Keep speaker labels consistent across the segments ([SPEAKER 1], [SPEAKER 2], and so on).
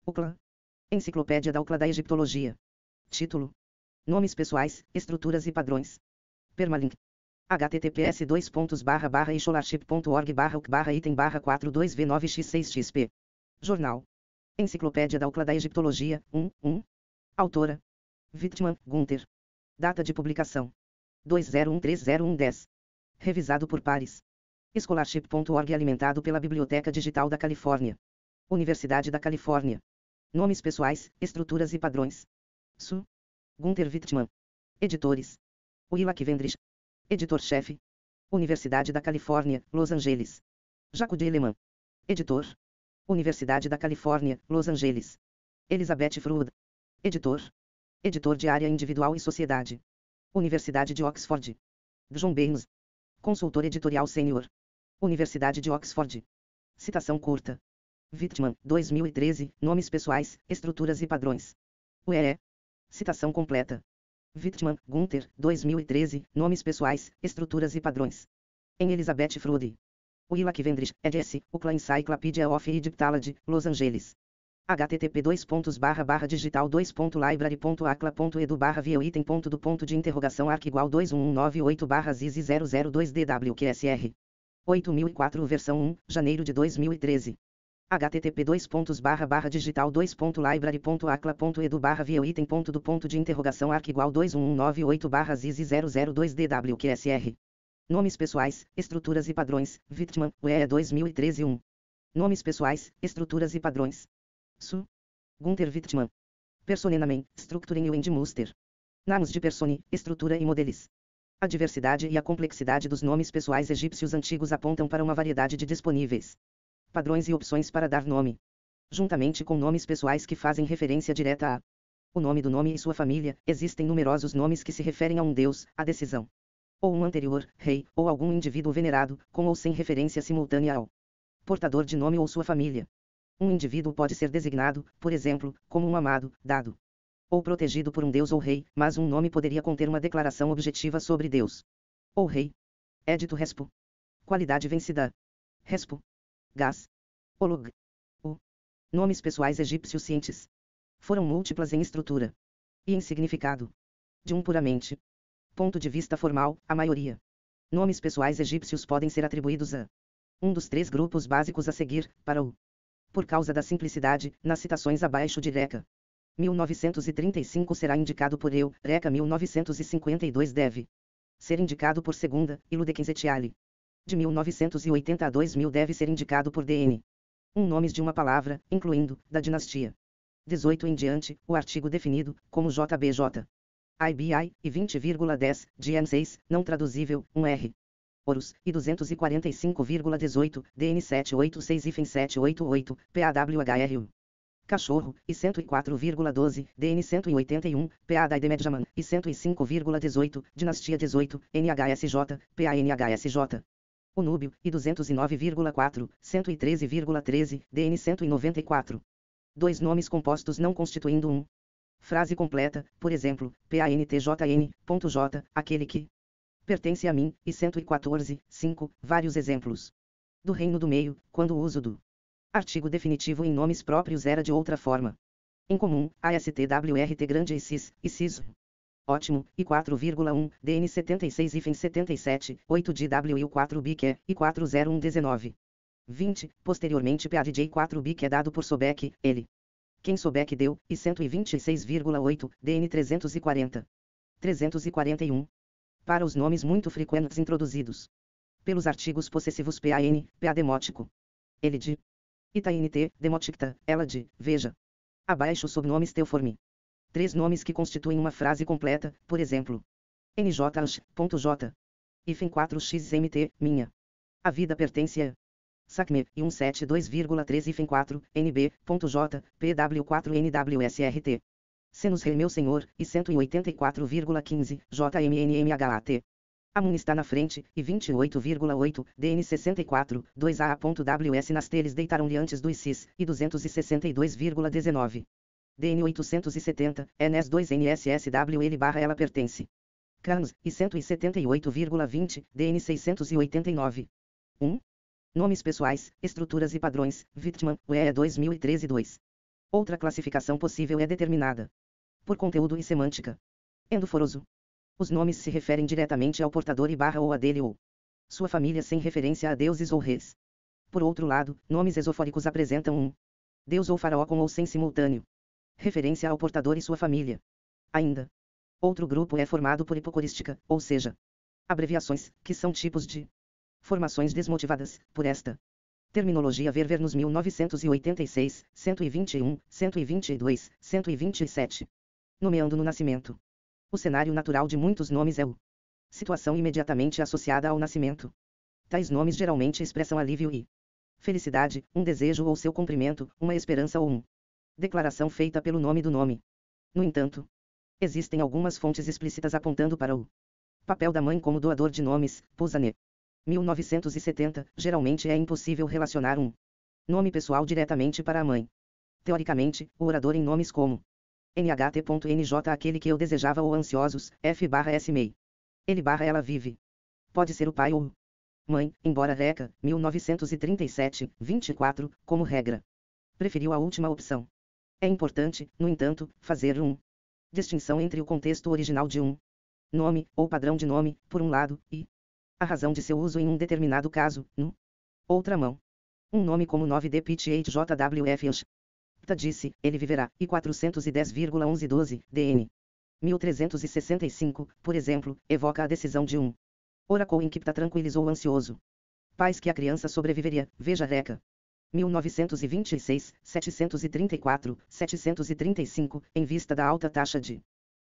[SPEAKER 1] UCLA. Enciclopédia da UCLA da Egiptologia. Título: Nomes pessoais, estruturas e padrões. Permalink. https://scholarship.org/uc/item/42v9x6xp. Jornal. Enciclopédia da UCLA da Egiptologia, 1. Autora: Wittmann, Günther. Data de publicação: 20130110. Revisado por pares. Scholarship.org, alimentado pela Biblioteca Digital da Califórnia. Universidade da Califórnia. Nomes pessoais, estruturas e padrões. Su. Günther Wittmann. Editores: Willa Kivendrich. Editor-chefe: Universidade da Califórnia, Los Angeles. Jacob Lehmann. Editor: Universidade da Califórnia, Los Angeles. Elizabeth Freud. Editor: Editor de área individual e sociedade. Universidade de Oxford. John Baines. Consultor editorial sênior. Universidade de Oxford. Citação curta. Wittmann, 2013, Nomes pessoais, estruturas e padrões. UEE. Citação completa. Wittmann, Günther, 2013, Nomes pessoais, estruturas e padrões. Em Elizabeth Freud. Willa Kivendrich, eds, UCLA Encyclopedia of Egyptology, Los Angeles. http://digital2.library.acla.edu/view item.do.de-arq igual 21198/ziz002DWQSR. 8004 versão 1, janeiro de 2013. http://digital2.library.acla.edu/view item.do.de-arq igual 21198/ziz002DWQSR. Nomes pessoais, estruturas e padrões, Wittmann, UEE 2013 1. Nomes pessoais, estruturas e padrões. Su. Günther Wittmann. Personenamen, Structuren und Muster. Names de persone, estrutura e modelos. A diversidade e a complexidade dos nomes pessoais egípcios antigos apontam para uma variedade de disponíveis padrões e opções para dar nome, juntamente com nomes pessoais que fazem referência direta a o nome do nome e sua família. Existem numerosos nomes que se referem a um deus, a decisão, ou um anterior, rei, ou algum indivíduo venerado, com ou sem referência simultânea ao portador de nome ou sua família. Um indivíduo pode ser designado, por exemplo, como um amado, dado, ou protegido por um deus ou rei, mas um nome poderia conter uma declaração objetiva sobre Deus ou rei. É dito respo. Qualidade vencida. Respo. Gas. Olog. O. Nomes pessoais egípcios cientes foram múltiplas em estrutura e em significado. De um puramente ponto de vista formal, a maioria. Nomes pessoais egípcios podem ser atribuídos a um dos três grupos básicos a seguir, para o. Por causa da simplicidade, nas citações abaixo de Reca 1935 será indicado por eu, Reca 1952 deve ser indicado por segunda, e Ludekenzettiali. De 1980 a 2000 deve ser indicado por DN. Nomes de uma palavra, incluindo, da dinastia 18 em diante, o artigo definido, como JBJ. IBI, e 20,10, DN6, não traduzível, 1R. Horus, e 245,18, DN786-788, PAWHRU. Cachorro, e 104,12, DN181, PADAIDEMEDJAMAN, e 105,18, Dinastia 18, NHSJ, PANHSJ. O Núbio, e 209,4, 113,13, DN 194. Dois nomes compostos não constituindo um. Frase completa, por exemplo, PANTJN.J, aquele que pertence a mim, e 114, 5, vários exemplos. Do reino do meio, quando o uso do artigo definitivo em nomes próprios era de outra forma. Em comum, ASTWRT grande e CIS. Ótimo, e 4,1, DN 76 e 77, 8 DW 4 BQ, e 40119. 20, posteriormente PADJ 4 BQ é dado por Sobek, ele. Quem Sobek deu, e 126,8, DN 340. 341. Para os nomes muito frequentes introduzidos pelos artigos possessivos PAN, PA demótico. Ele de. ITANT, demoticta, ela de, veja. Abaixo sobnomes teoforme. Três nomes que constituem uma frase completa, por exemplo. NJ.J. Hífen 4XMT, minha. A vida pertence a. SACME, e 172,3 hífen 4, NB.J, PW4NWSRT. Senus Rei meu senhor, e 184,15, JMNMHAT. Amun está na frente, e 28,8, DN 64, 2AA.WS nas teles deitaram-lhe antes do ICIS, e 262,19. DN 870, NS 2 NSSWL/ela pertence. CANS, e 178,20, DN 689. 1. Nomes pessoais, estruturas e padrões, Wittmann, UEE 2013 2. Outra classificação possível é determinada por conteúdo e semântica. Endoforoso. Os nomes se referem diretamente ao portador e barra ou a dele ou sua família sem referência a deuses ou reis. Por outro lado, nomes esofóricos apresentam um deus ou faraó com ou sem simultâneo referência ao portador e sua família. Ainda, outro grupo é formado por hipocorística, ou seja, abreviações, que são tipos de formações desmotivadas, por esta terminologia ver nos 1986, 121, 122, 127. Nomeando no nascimento. O cenário natural de muitos nomes é o situação imediatamente associada ao nascimento. Tais nomes geralmente expressam alívio e felicidade, um desejo ou seu cumprimento, uma esperança ou uma declaração feita pelo nome do nome. No entanto, existem algumas fontes explícitas apontando para o papel da mãe como doador de nomes. Poussanet. 1970. Geralmente é impossível relacionar um nome pessoal diretamente para a mãe. Teoricamente, o orador em nomes como NHT.NJ aquele que eu desejava ou ansiosos, F/S MEI. Ele/ela vive. Pode ser o pai ou mãe, embora Reca, 1937, 24, como regra, preferiu a última opção. É importante, no entanto, fazer distinção entre o contexto original de um nome, ou padrão de nome, por um lado, e a razão de seu uso em um determinado caso, no outra mão. Um nome como 9D-PTHJWF Pta disse, ele viverá, e 410,1112, DN. 1365, por exemplo, evoca a decisão de um oracle em que Pta tranquilizou o ansioso pais que a criança sobreviveria, veja Reca. 1926, 734, 735, em vista da alta taxa de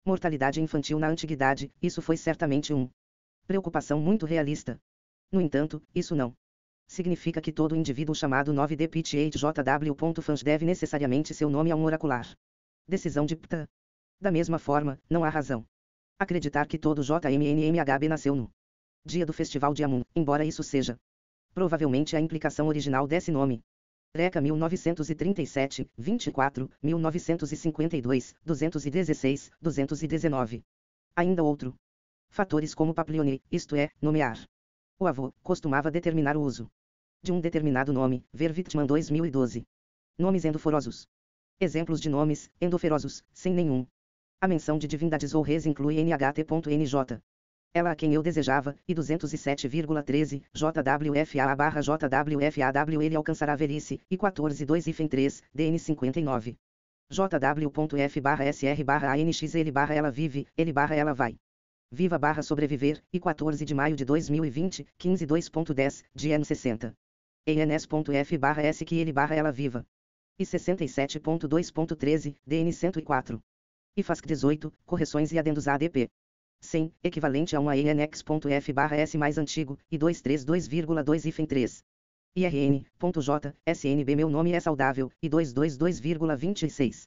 [SPEAKER 1] mortalidade infantil na antiguidade, isso foi certamente preocupação muito realista. No entanto, isso não significa que todo indivíduo chamado 9D-PTHJW.fans deve necessariamente seu nome a um oracular decisão de Pta. Da mesma forma, não há razão acreditar que todo JMNMHB nasceu no dia do Festival de Amun, embora isso seja provavelmente a implicação original desse nome. Reca 1937, 24, 1952, 216, 219. Ainda outro. Fatores como paplione, isto é, nomear. O avô, costumava determinar o uso de um determinado nome, ver Wittmann 2012. Nomes endoforosos. Exemplos de nomes, endoferosos, sem nenhum. A menção de divindades ou reis inclui NHT.NJ. Ela a quem eu desejava, e 207,13, JWFA/JWFAW ele alcançará a velhice, e 14,2-3, DN 59. JW.F/SR/ANX ele/ela vive, ele/ela vai. Viva/sobreviver, e 14 de maio de 2020, 15.2.10, DN 60. ENS.F/S que ele/ela viva. E 67.2.13, DN 104. E FASC 18, correções e adendos ADP. 100, equivalente a uma ENX.F/S mais antigo, e 232,2-3. IRN.J, SNB meu nome é saudável, e 222,26.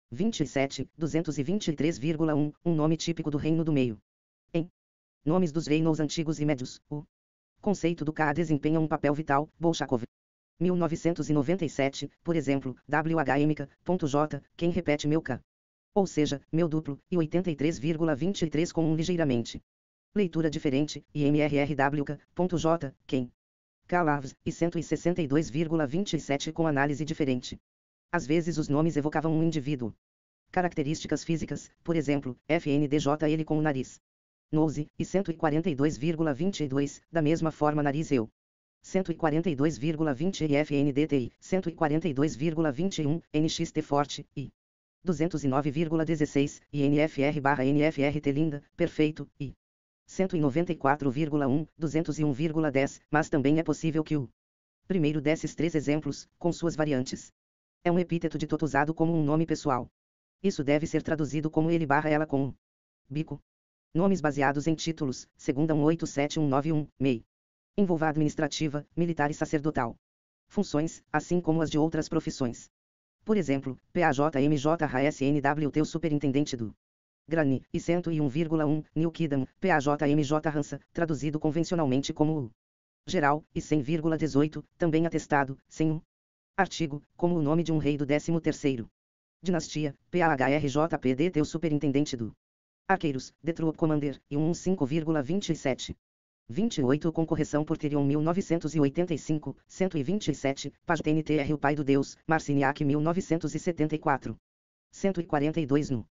[SPEAKER 1] 27, 223,1, um nome típico do Reino do Meio. Em nomes dos reinos antigos e médios, o conceito do Ka desempenha um papel vital. Bolshakov. 1997, por exemplo, WHMK.J, quem repete meu K. Ou seja, meu duplo, e 83,23 com um ligeiramente. Leitura diferente, e MRRWK.J, quem. Calavs, e 162,27 com análise diferente. Às vezes os nomes evocavam um indivíduo. Características físicas, por exemplo, FNDJ ele com o nariz. Nose, e 142,22, da mesma forma nariz eu. 142,20 e FNDTI, 142,21, NXT forte, e 209,16, e NFR/NFRT linda, perfeito, e 194,1, 201,10, mas também é possível que o primeiro desses três exemplos, com suas variantes, é um epíteto de Toto usado como um nome pessoal. Isso deve ser traduzido como ele/ela com um bico. Nomes baseados em títulos, segunda 187191, MEI. Envolva administrativa, militar e sacerdotal. Funções, assim como as de outras profissões. Por exemplo, PAJMJRSNWT o superintendente do Grani, e 101,1, New Kidam, PAJMJ Hansa, traduzido convencionalmente como o geral, e 100,18, também atestado, sem um artigo, como o nome de um rei do 13º. Dinastia, PAHRJPDT o superintendente do Arqueiros, The Troop Commander, e 115,27. 28 com correção por Tyrion 1985, 127, página TNTR o Pai do Deus, Marciniak 1974. 142 no.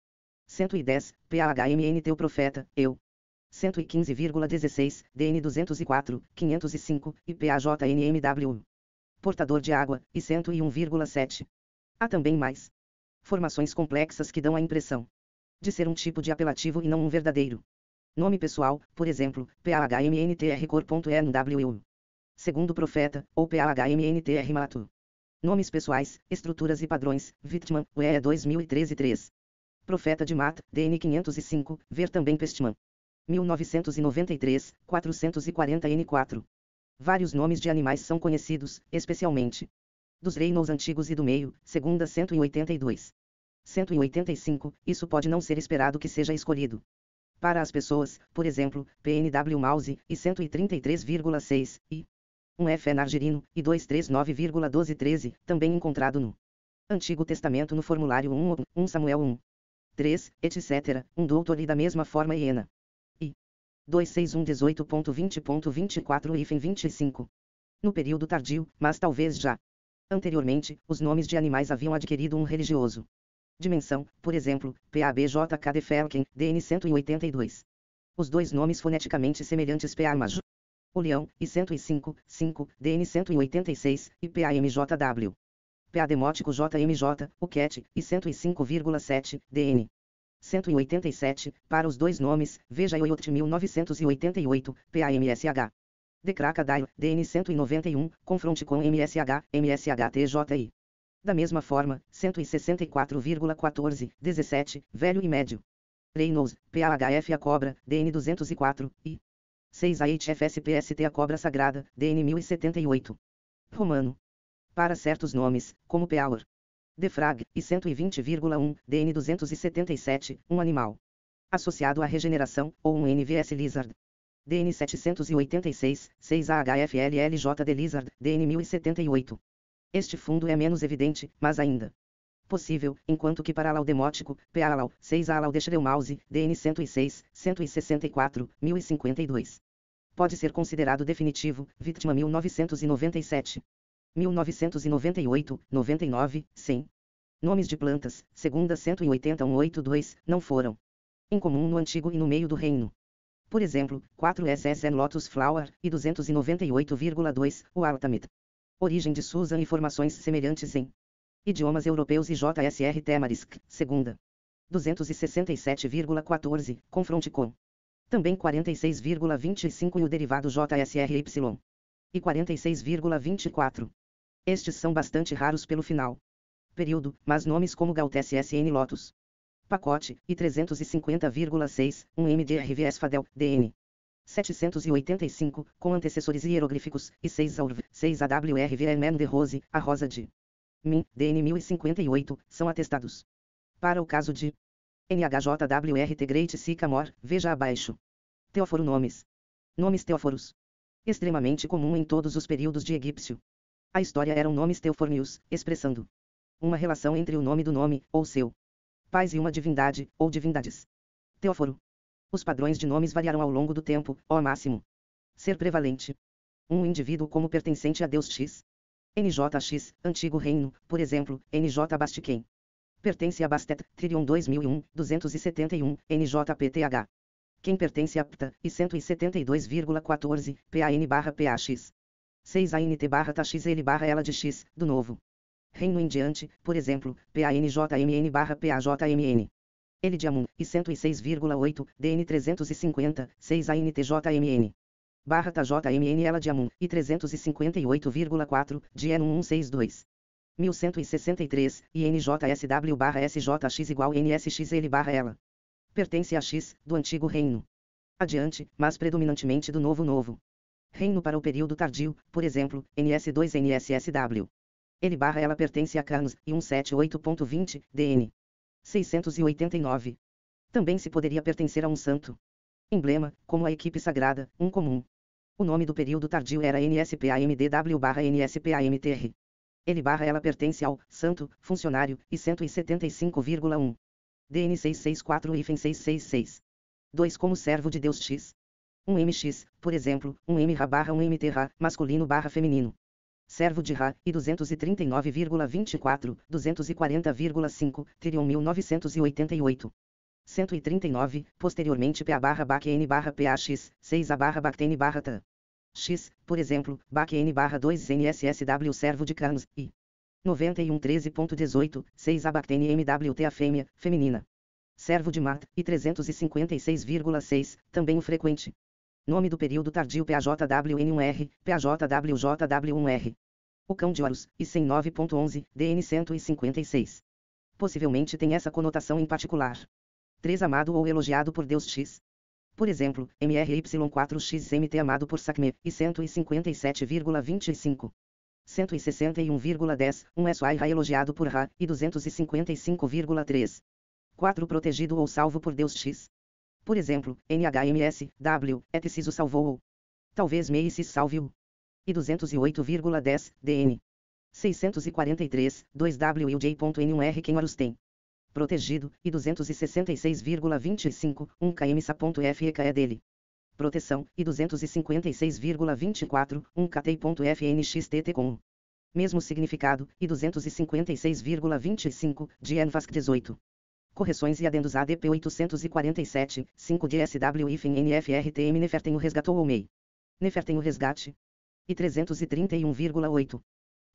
[SPEAKER 1] 110, PAHMNT o Profeta, eu. 115,16, DN 204, 505, e PAJNMW. Portador de água, e 101,7. Há também mais formações complexas que dão a impressão de ser um tipo de apelativo e não um verdadeiro nome pessoal, por exemplo, PAHMNTR-Cor.NWU. Segundo profeta, ou PAHMNTR-Mato. Nomes pessoais, estruturas e padrões, Wittmann, UEA 2013-3. Profeta de Mat, DN 505, ver também Pestman. 1993, 440 N4. Vários nomes de animais são conhecidos, especialmente dos reinos antigos e do meio, segunda 182. 185, isso pode não ser esperado que seja escolhido para as pessoas, por exemplo, PNW Mouse, e 133,6, e 1 F Nargerino, e 239,1213, também encontrado no Antigo Testamento no formulário 1 Samuel 1. 3, etc., doutor e da mesma forma hiena. E 26118.20.24 e 25. No período tardio, mas talvez já anteriormente, os nomes de animais haviam adquirido um religioso dimensão, por exemplo, PABJK de Felken, DN 182. Os dois nomes foneticamente semelhantes PAMAJ, o leão, e 105, 5, DN 186, e PAMJW. PA demótico JMJ, o cat, e 105,7, DN 187, para os dois nomes, veja Yoyot 1988, PAMSH. De Crocodile, DN 191, confronte com MSH, MSHTJI. Da mesma forma, 164,14, 17, velho e médio. Reynolds, PAHF a cobra, DN 204, e 6 AHFSPST a cobra sagrada, DN 1078. Romano. Para certos nomes, como Peaur. Defrag, e 120,1, DN 277, um animal associado à regeneração, ou um NVS Lizard. DN 786, 6 AHFLLJ de Lizard, DN 1078. Este fundo é menos evidente, mas ainda possível, enquanto que para Alau demótico, PALAU, 6 Alau de Schreumause, DN 106, 164, 1052. Pode ser considerado definitivo, Wittmann 1997. 1998, 99, 100. Nomes de plantas, segunda 18182, não foram incomum no Antigo e no meio do Reino. Por exemplo, 4 SSN Lotus Flower, e 298,2, o Altamit. Origem de Susan e formações semelhantes em idiomas europeus e JSR Tamarisk, segunda. 267,14, confronte com. Também 46,25 e o derivado JSRY. E 46,24. Estes são bastante raros pelo final período, mas nomes como Gautes SN Lotus. Pacote, e 350,6, um MDRVS Fadel, DN. 785, com antecessores hieroglíficos, e 6 AURV, 6 AWRVMN de Rose, a Rosa de Min, DN 1058, são atestados. Para o caso de NHJWRT Great Sycamore, veja abaixo. Teóforo nomes. Nomes teóforos. Extremamente comum em todos os períodos de egípcio. A história eram nomes teofornios, expressando uma relação entre o nome do nome, ou seu pais e uma divindade, ou divindades. Teóforo. Os padrões de nomes variaram ao longo do tempo, ao máximo ser prevalente um indivíduo como pertencente a Deus X. NJX, Antigo Reino, por exemplo, NJ Bastiquem. Pertence a Bastet, Tririon 2001, 271, NJPTH. Quem pertence a Pta, e 172,14, PAN/PAX. 6 ANT/TAXL ela de X, do Novo Reino em diante, por exemplo, PANJMN/PAJMN. Ele de Amun, e 106,8, DN 350, 6 ANTJMN. TJMN ela de Amun, e 358,4, DN 1162. 1163, e NJSW/SJX igual NSXL/ela. Pertence a X, do Antigo Reino. Adiante, mas predominantemente do Novo Reino para o período tardio, por exemplo, NS2 NSSW. Ele/ela pertence a Carnes, e 178.20, DN. 689. Também se poderia pertencer a um santo emblema, como a equipe sagrada, um comum. O nome do período tardio era NSPAMDW/NSPAMTR. Ele/ela pertence ao santo funcionário, e 175,1. DN 664 e 666. 2 como servo de Deus X. Um MX, por exemplo, um MRA barra um MTRA, masculino barra feminino. Servo de Ra, e 239,24, 240,5, Tirion 1988. 139, posteriormente PA barra BAC N barra PAX, 6A barra BACTN barra TAN. X, por exemplo, BAC N barra 2 NSSW servo de Carnos, I. 9113.18, 6A BACTN MWT a fêmea, feminina. Servo de Mat, e 356,6, também o frequente. Nome do período tardio PAJWN1R, PAJWJW1R. O cão de Horus, e 109.11, DN 156. Possivelmente tem essa conotação em particular. 3 amado ou elogiado por Deus X. Por exemplo, MRY4XMT amado por Sacme, e 157,25. 161,10, 1 SY elogiado por Ra, e 255,3. 4 protegido ou salvo por Deus X. Por exemplo, NHMS, W, Etciso salvou-o. Talvez Meicis salve-o. E 208,10, DN. 643, 2W e o J.N1R quem Horus tem. Protegido, e 266,25, 1 KMSA.FEK é dele. Proteção, e 256,24, 1 KT.FNXTT com o mesmo significado, e 256,25, de NVASC 18. Correções e adendos ADP 847, 5 de SW IFEM NFRTM Nefertenho resgatou ou MEI. Nefertenho resgate. E 331,8.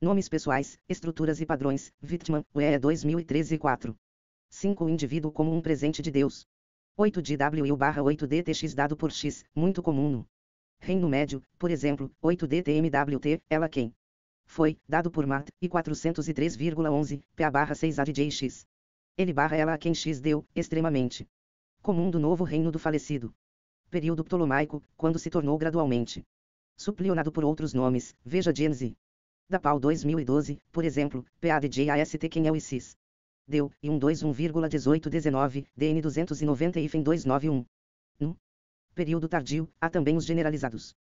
[SPEAKER 1] Nomes pessoais, estruturas e padrões, Wittmann, UE 2013 4. 5 o indivíduo como um presente de Deus. 8 de WU/8DTX dado por X, muito comum no Reino Médio, por exemplo, 8DTMWT, ela quem foi, dado por Mat, e 403,11, PA/6A de JX. Ele/ela a quem X deu, extremamente comum do novo reino do falecido período ptolomaico, quando se tornou gradualmente suplionado por outros nomes, veja Gênese. Da Pau 2012, por exemplo, PADJAST quem é o ICIS. Deu, e 121,1819, DN 290 e FEM 291. No período tardio, há também os generalizados.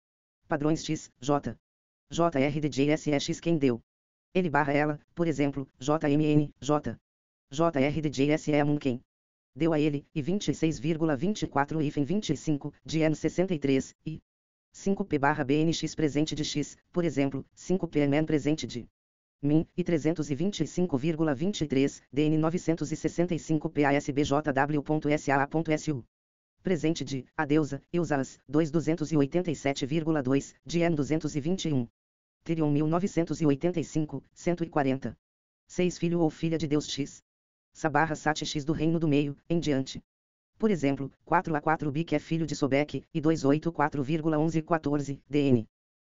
[SPEAKER 1] Padrões X, J. JRDJSX quem deu. Ele/ela, por exemplo, JMN, J. JRDJSE Amun quem deu a ele, e 26,24 hífen 25, de N 63, e 5P/BNX presente de X, por exemplo, 5PMN presente de Min, e 325,23, DN 965 PASBJW.SAA.SU. Presente de a deusa, Eusas, 287,2, de N 221. Tirion 1985, 140. 6 Filho ou filha de Deus X. Sa/Sat X do Reino do Meio, em diante. Por exemplo, 4A4B que é filho de Sobek, e 284,1114, DN.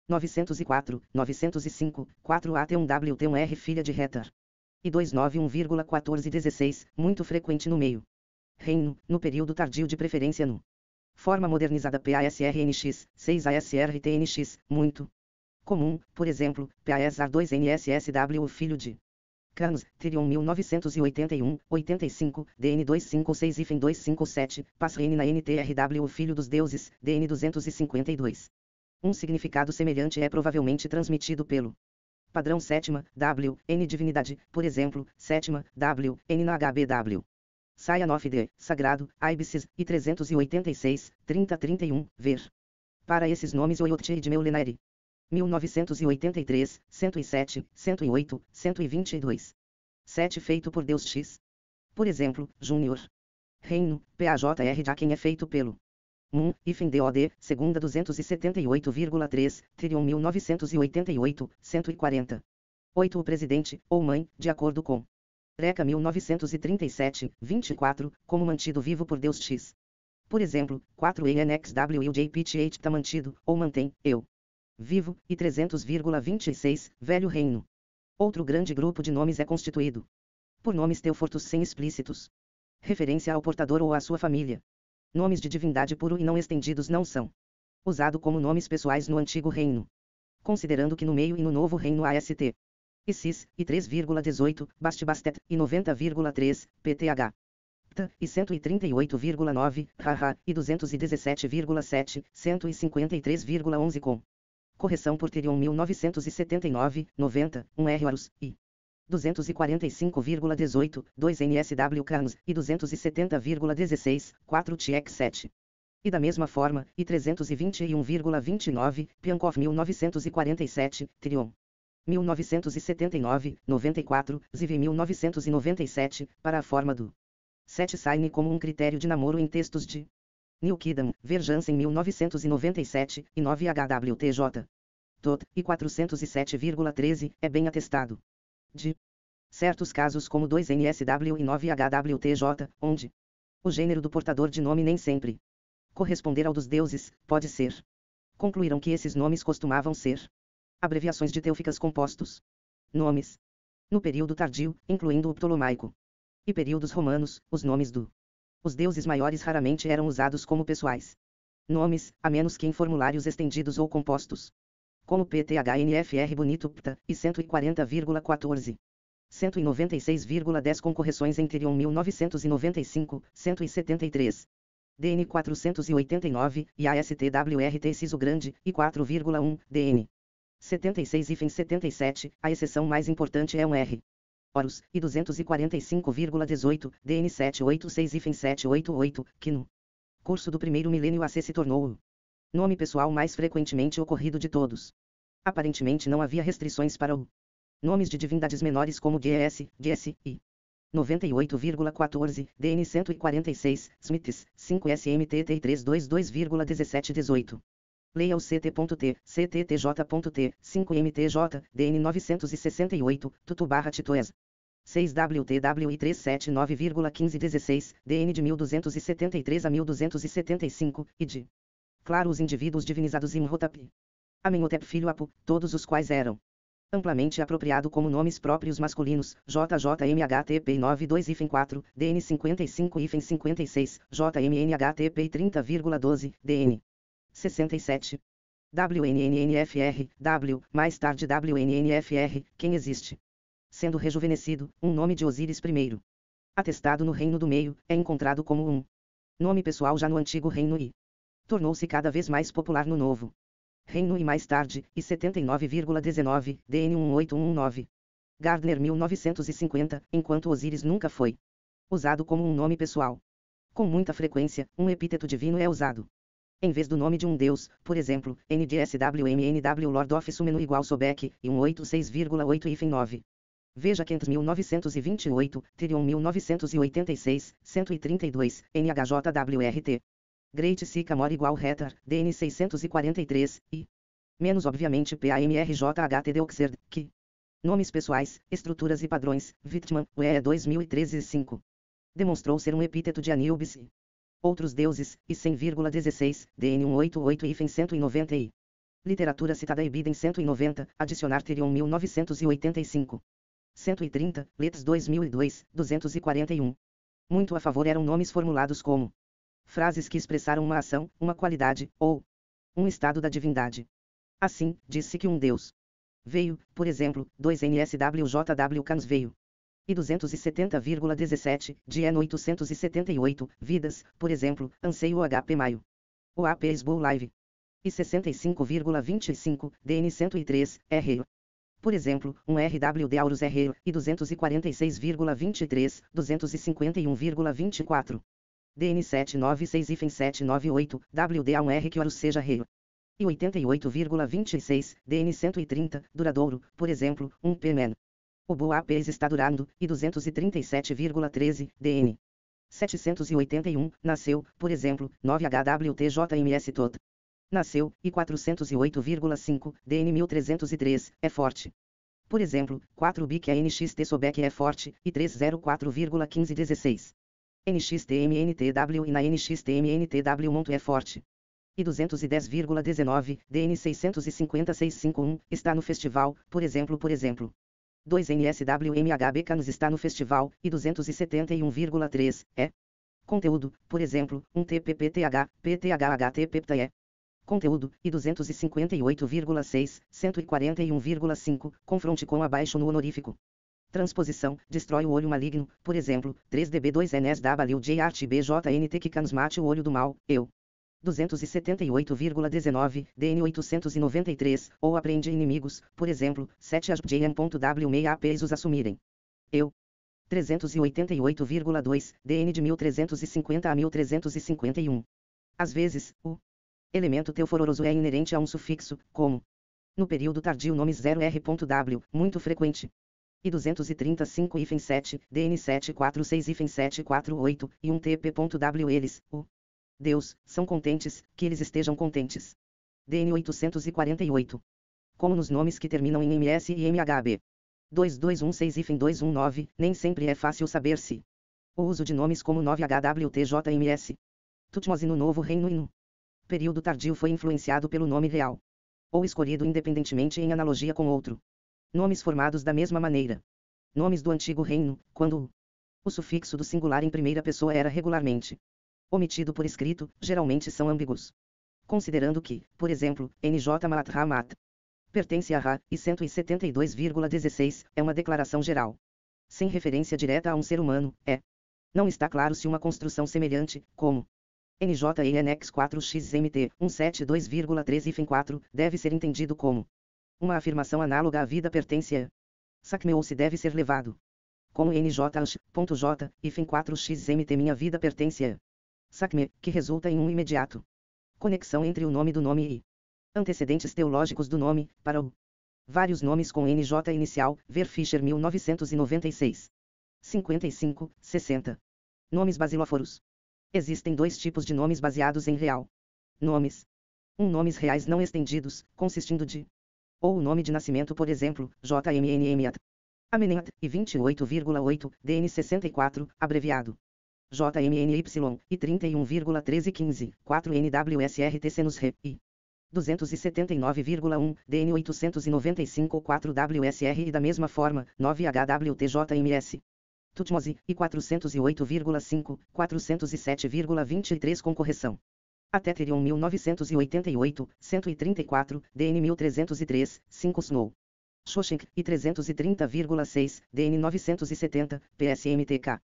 [SPEAKER 1] 904, 905, 4AT1WT1R filha de Hetar. E 291,1416, muito frequente no meio. Reino, no período tardio de preferência no. Forma modernizada PASRNX, 6ASRTNX, muito comum, por exemplo, PASR2NSSW filho de Carnos, Tirion 1981, 85, DN 256 IFEM 257, PASRN na NTRW filho dos deuses, DN 252. Um significado semelhante é provavelmente transmitido pelo padrão sétima, W, N divindade, por exemplo, sétima, W, N na HBW. Saia 9D, sagrado, Ibsis, e 386, 3031, ver. Para esses nomes Oyotchi de Meulenaeri. 1983, 107, 108, 122. 7 feito por Deus X. Por exemplo, Júnior. Reino, PAJR já quem é feito pelo Mun, IFEM DOD, segunda 278,3, Tirion 1988, 140. 8 o presidente, ou mãe, de acordo com Reca 1937, 24, como mantido vivo por Deus X. Por exemplo, 4 ENXW e o JPTH tá mantido, ou mantém, eu. Vivo, e 300,26, Velho Reino. Outro grande grupo de nomes é constituído por nomes teofortos sem explícitos. Referência ao portador ou à sua família. Nomes de divindade puro e não estendidos não são usados como nomes pessoais no Antigo Reino. Considerando que no meio e no Novo Reino há ST. E CIS, e 3,18, Bastibastet, e 90,3, PTH. PTA, e 138,9, HH, e 217,7, 153,11 com correção por Tirion 1979, 90, 1 R Horus, e 245,18, 2 NSW Carnos, e 270,16, 4 TX7. E da mesma forma, e 321,29, Piankov 1947, Trion. 1979, 94, Ziv 1997, para a forma do 7 Sign como um critério de namoro em textos de Neil Kidham, Verjansen 1997, e 9 HWTJ. Tot, e 407,13, é bem atestado. De certos casos como 2 NSW e 9 HWTJ, onde o gênero do portador de nome nem sempre corresponder ao dos deuses, pode ser. Concluíram que esses nomes costumavam ser abreviações de teúficas compostos. Nomes. No período tardio, incluindo o ptolomaico e períodos romanos, os nomes os deuses maiores raramente eram usados como pessoais nomes, a menos que em formulários estendidos ou compostos, como PTHNFR Bonito Pta, e 140,14. 196,10 com correções em Tyrion 1995, 173. DN 489, e ASTWRT Ciso Grande, e 4,1, DN 76 e 77, a exceção mais importante é um R. Horus, e 245,18, DN 786 e 788, que no curso do primeiro milênio AC se tornou o nome pessoal mais frequentemente ocorrido de todos. Aparentemente não havia restrições para o nomes de divindades menores como GS, GS, e 98,14, DN 146, Smiths, 5 SMTT e 322,1718. Leia o CT.T, CTTJ.T, 5MTJ, DN 968, Tutu/Titoes. 6WTW e 379,1516, DN de 1273 a 1275, e de claro os indivíduos divinizados Imhotep, Amenhotep filho Apu, todos os quais eram amplamente apropriado como nomes próprios masculinos, JJMHTP 92-4, DN 55-56, JMNHTP 30,12, DN 67. WNNNFR, W, mais tarde WNNFR, quem existe. Sendo rejuvenescido, um nome de Osíris I. Atestado no Reino do Meio, é encontrado como um nome pessoal já no Antigo Reino e tornou-se cada vez mais popular no Novo Reino e mais tarde, e 79,19, DN 18119. Gardner 1950, enquanto Osíris nunca foi usado como um nome pessoal. Com muita frequência, um epíteto divino é usado em vez do nome de um deus, por exemplo, NDSWMNW Lord of Sumenu igual Sobek, e 186,8 e 9. Veja Kent 1928, Tyrion 1986, 132, NHJWRT. Great Sycamore igual Hetar, DN 643, e menos obviamente PAMRJHT Deuxer, que nomes pessoais, estruturas e padrões, Wittmann, UE 2013-5. Demonstrou ser um epíteto de Anubis e outros deuses, e 100,16, DN 188 e 190 e literatura citada Ibidem 190, adicionar Tyrion 1985. 130, Let's 2002, 241. Muito a favor eram nomes formulados como frases que expressaram uma ação, uma qualidade, ou um estado da divindade. Assim, disse que um deus veio, por exemplo, 2NSWJW Cans veio. E 270,17, de N 878, vidas, por exemplo, anseio HP Maio. O AP Esbol Live. E 65,25, DN 103, R. Por exemplo, um RWD Aurus R. E 246,23, 251,24. DN 796 e 798, WDA 1 R que Horus seja rei. E 88,26, DN 130, duradouro, por exemplo, um P-Man. O Boa APs está durando, e 237,13, DN 781, nasceu, por exemplo, 9 HWTJMS Tot. Nasceu, e 408,5, DN 1303, é forte. Por exemplo, 4 BIC NXT Sobek é forte, e 304,1516. NXTMNTW e na NXTMNTW Monto é forte. E 210,19, DN 650-651, está no festival, por exemplo. 2 NSWMHB Canos está no festival, e 271,3, é conteúdo, por exemplo, um TPPTH, PTHHTPTE. Conteúdo, e 258,6, 141,5, confronte com abaixo no honorífico. Transposição, destrói o olho maligno, por exemplo, 3DB2NSWJRTBJNT que canos mate o olho do mal, eu. 278,19, DN 893, ou apreende inimigos, por exemplo, 7 ASJM.W6 APs os assumirem. Eu. 388,2, DN de 1350 a 1351. Às vezes, o elemento teofororoso é inerente a um sufixo, como no período tardio nomes 0R.W, muito frequente. E 235-7, DN746-748, e 1TP.W eles, o Deus, são contentes, que eles estejam contentes. DN 848. Como nos nomes que terminam em MS e MHB. 2216-219, nem sempre é fácil saber se o uso de nomes como 9HWTJMS. Tutmose no Novo Reino e no período tardio foi influenciado pelo nome real, ou escolhido independentemente em analogia com outro. Nomes formados da mesma maneira. Nomes do Antigo Reino, quando o sufixo do singular em primeira pessoa era regularmente omitido por escrito, geralmente são ambíguos. Considerando que, por exemplo, NJ Mahat pertence a Ra, e 172,16 é uma declaração geral, sem referência direta a um ser humano, não está claro se uma construção semelhante, como NJENX 4XMT 172,13 deve ser entendido como uma afirmação análoga à vida pertence a Sakme ou se deve ser levado como NJ.J, 4XMT minha vida pertence a Sakme, que resulta em um imediato conexão entre o nome do nome e antecedentes teológicos do nome, para o vários nomes com NJ inicial, ver Fischer 1996. 55, 60. Nomes basilóforos. Existem dois tipos de nomes baseados em real nomes. Nomes reais não estendidos, consistindo de ou o nome de nascimento, por exemplo, JMNMAT, Amenemhat, e 28,8, DN64, abreviado JMNY, e 31,1315, 4 NWSRT Senus Re, e 279,1, DN 895, 4 WSR e da mesma forma, 9 HWTJMS. Tutmose, e 408,5, 407,23 com correção. Até Therion 1988, 134, DN 1303, 5 Snow. Shoshenk, e 330,6, DN 970, PSMTK.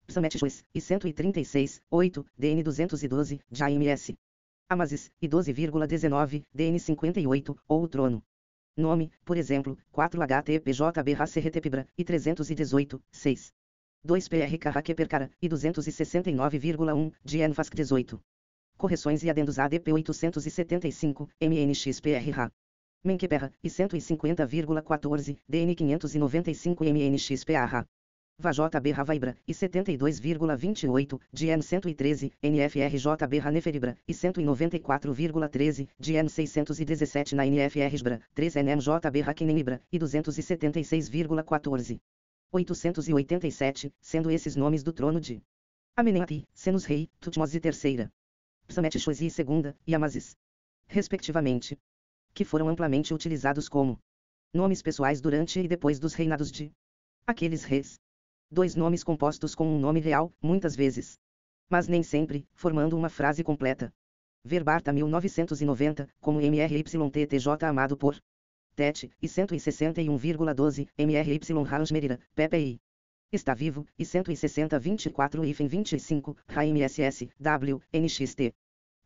[SPEAKER 1] Psamet Juiz, e 136, 8, DN 212, JMS. Amasis, e 12,19, DN 58, ou o trono. Nome, por exemplo, 4HTPJBRACRTPBRA, e 318, 6. 2PRKRAQPERCARA, e 269,1, DNFASC 18. Correções e adendos ADP 875, MNXPRRA. Menqueperra, e 150,14, DN 595 MNXPRRA. VAJBRA Vaibra, e 72,28, DN 113, NFRJBRA Neferibra, e 194,13, DN 617 na NFRJBRA, 3 NMJBRA Kinenibra, e 276,14. 887, sendo esses nomes do trono de Amenemhat, Senus Rei, Tutmose III, Psamet Shozi II, e Amasis, respectivamente, que foram amplamente utilizados como nomes pessoais durante e depois dos reinados de aqueles reis. Dois nomes compostos com um nome real, muitas vezes, mas nem sempre, formando uma frase completa. Ver Barta 1990, como MRYTTJ amado por Tete, e 161,12, MRY Ransmerira, PPI. Está vivo, e 160,24 RAMSS, W, NXT.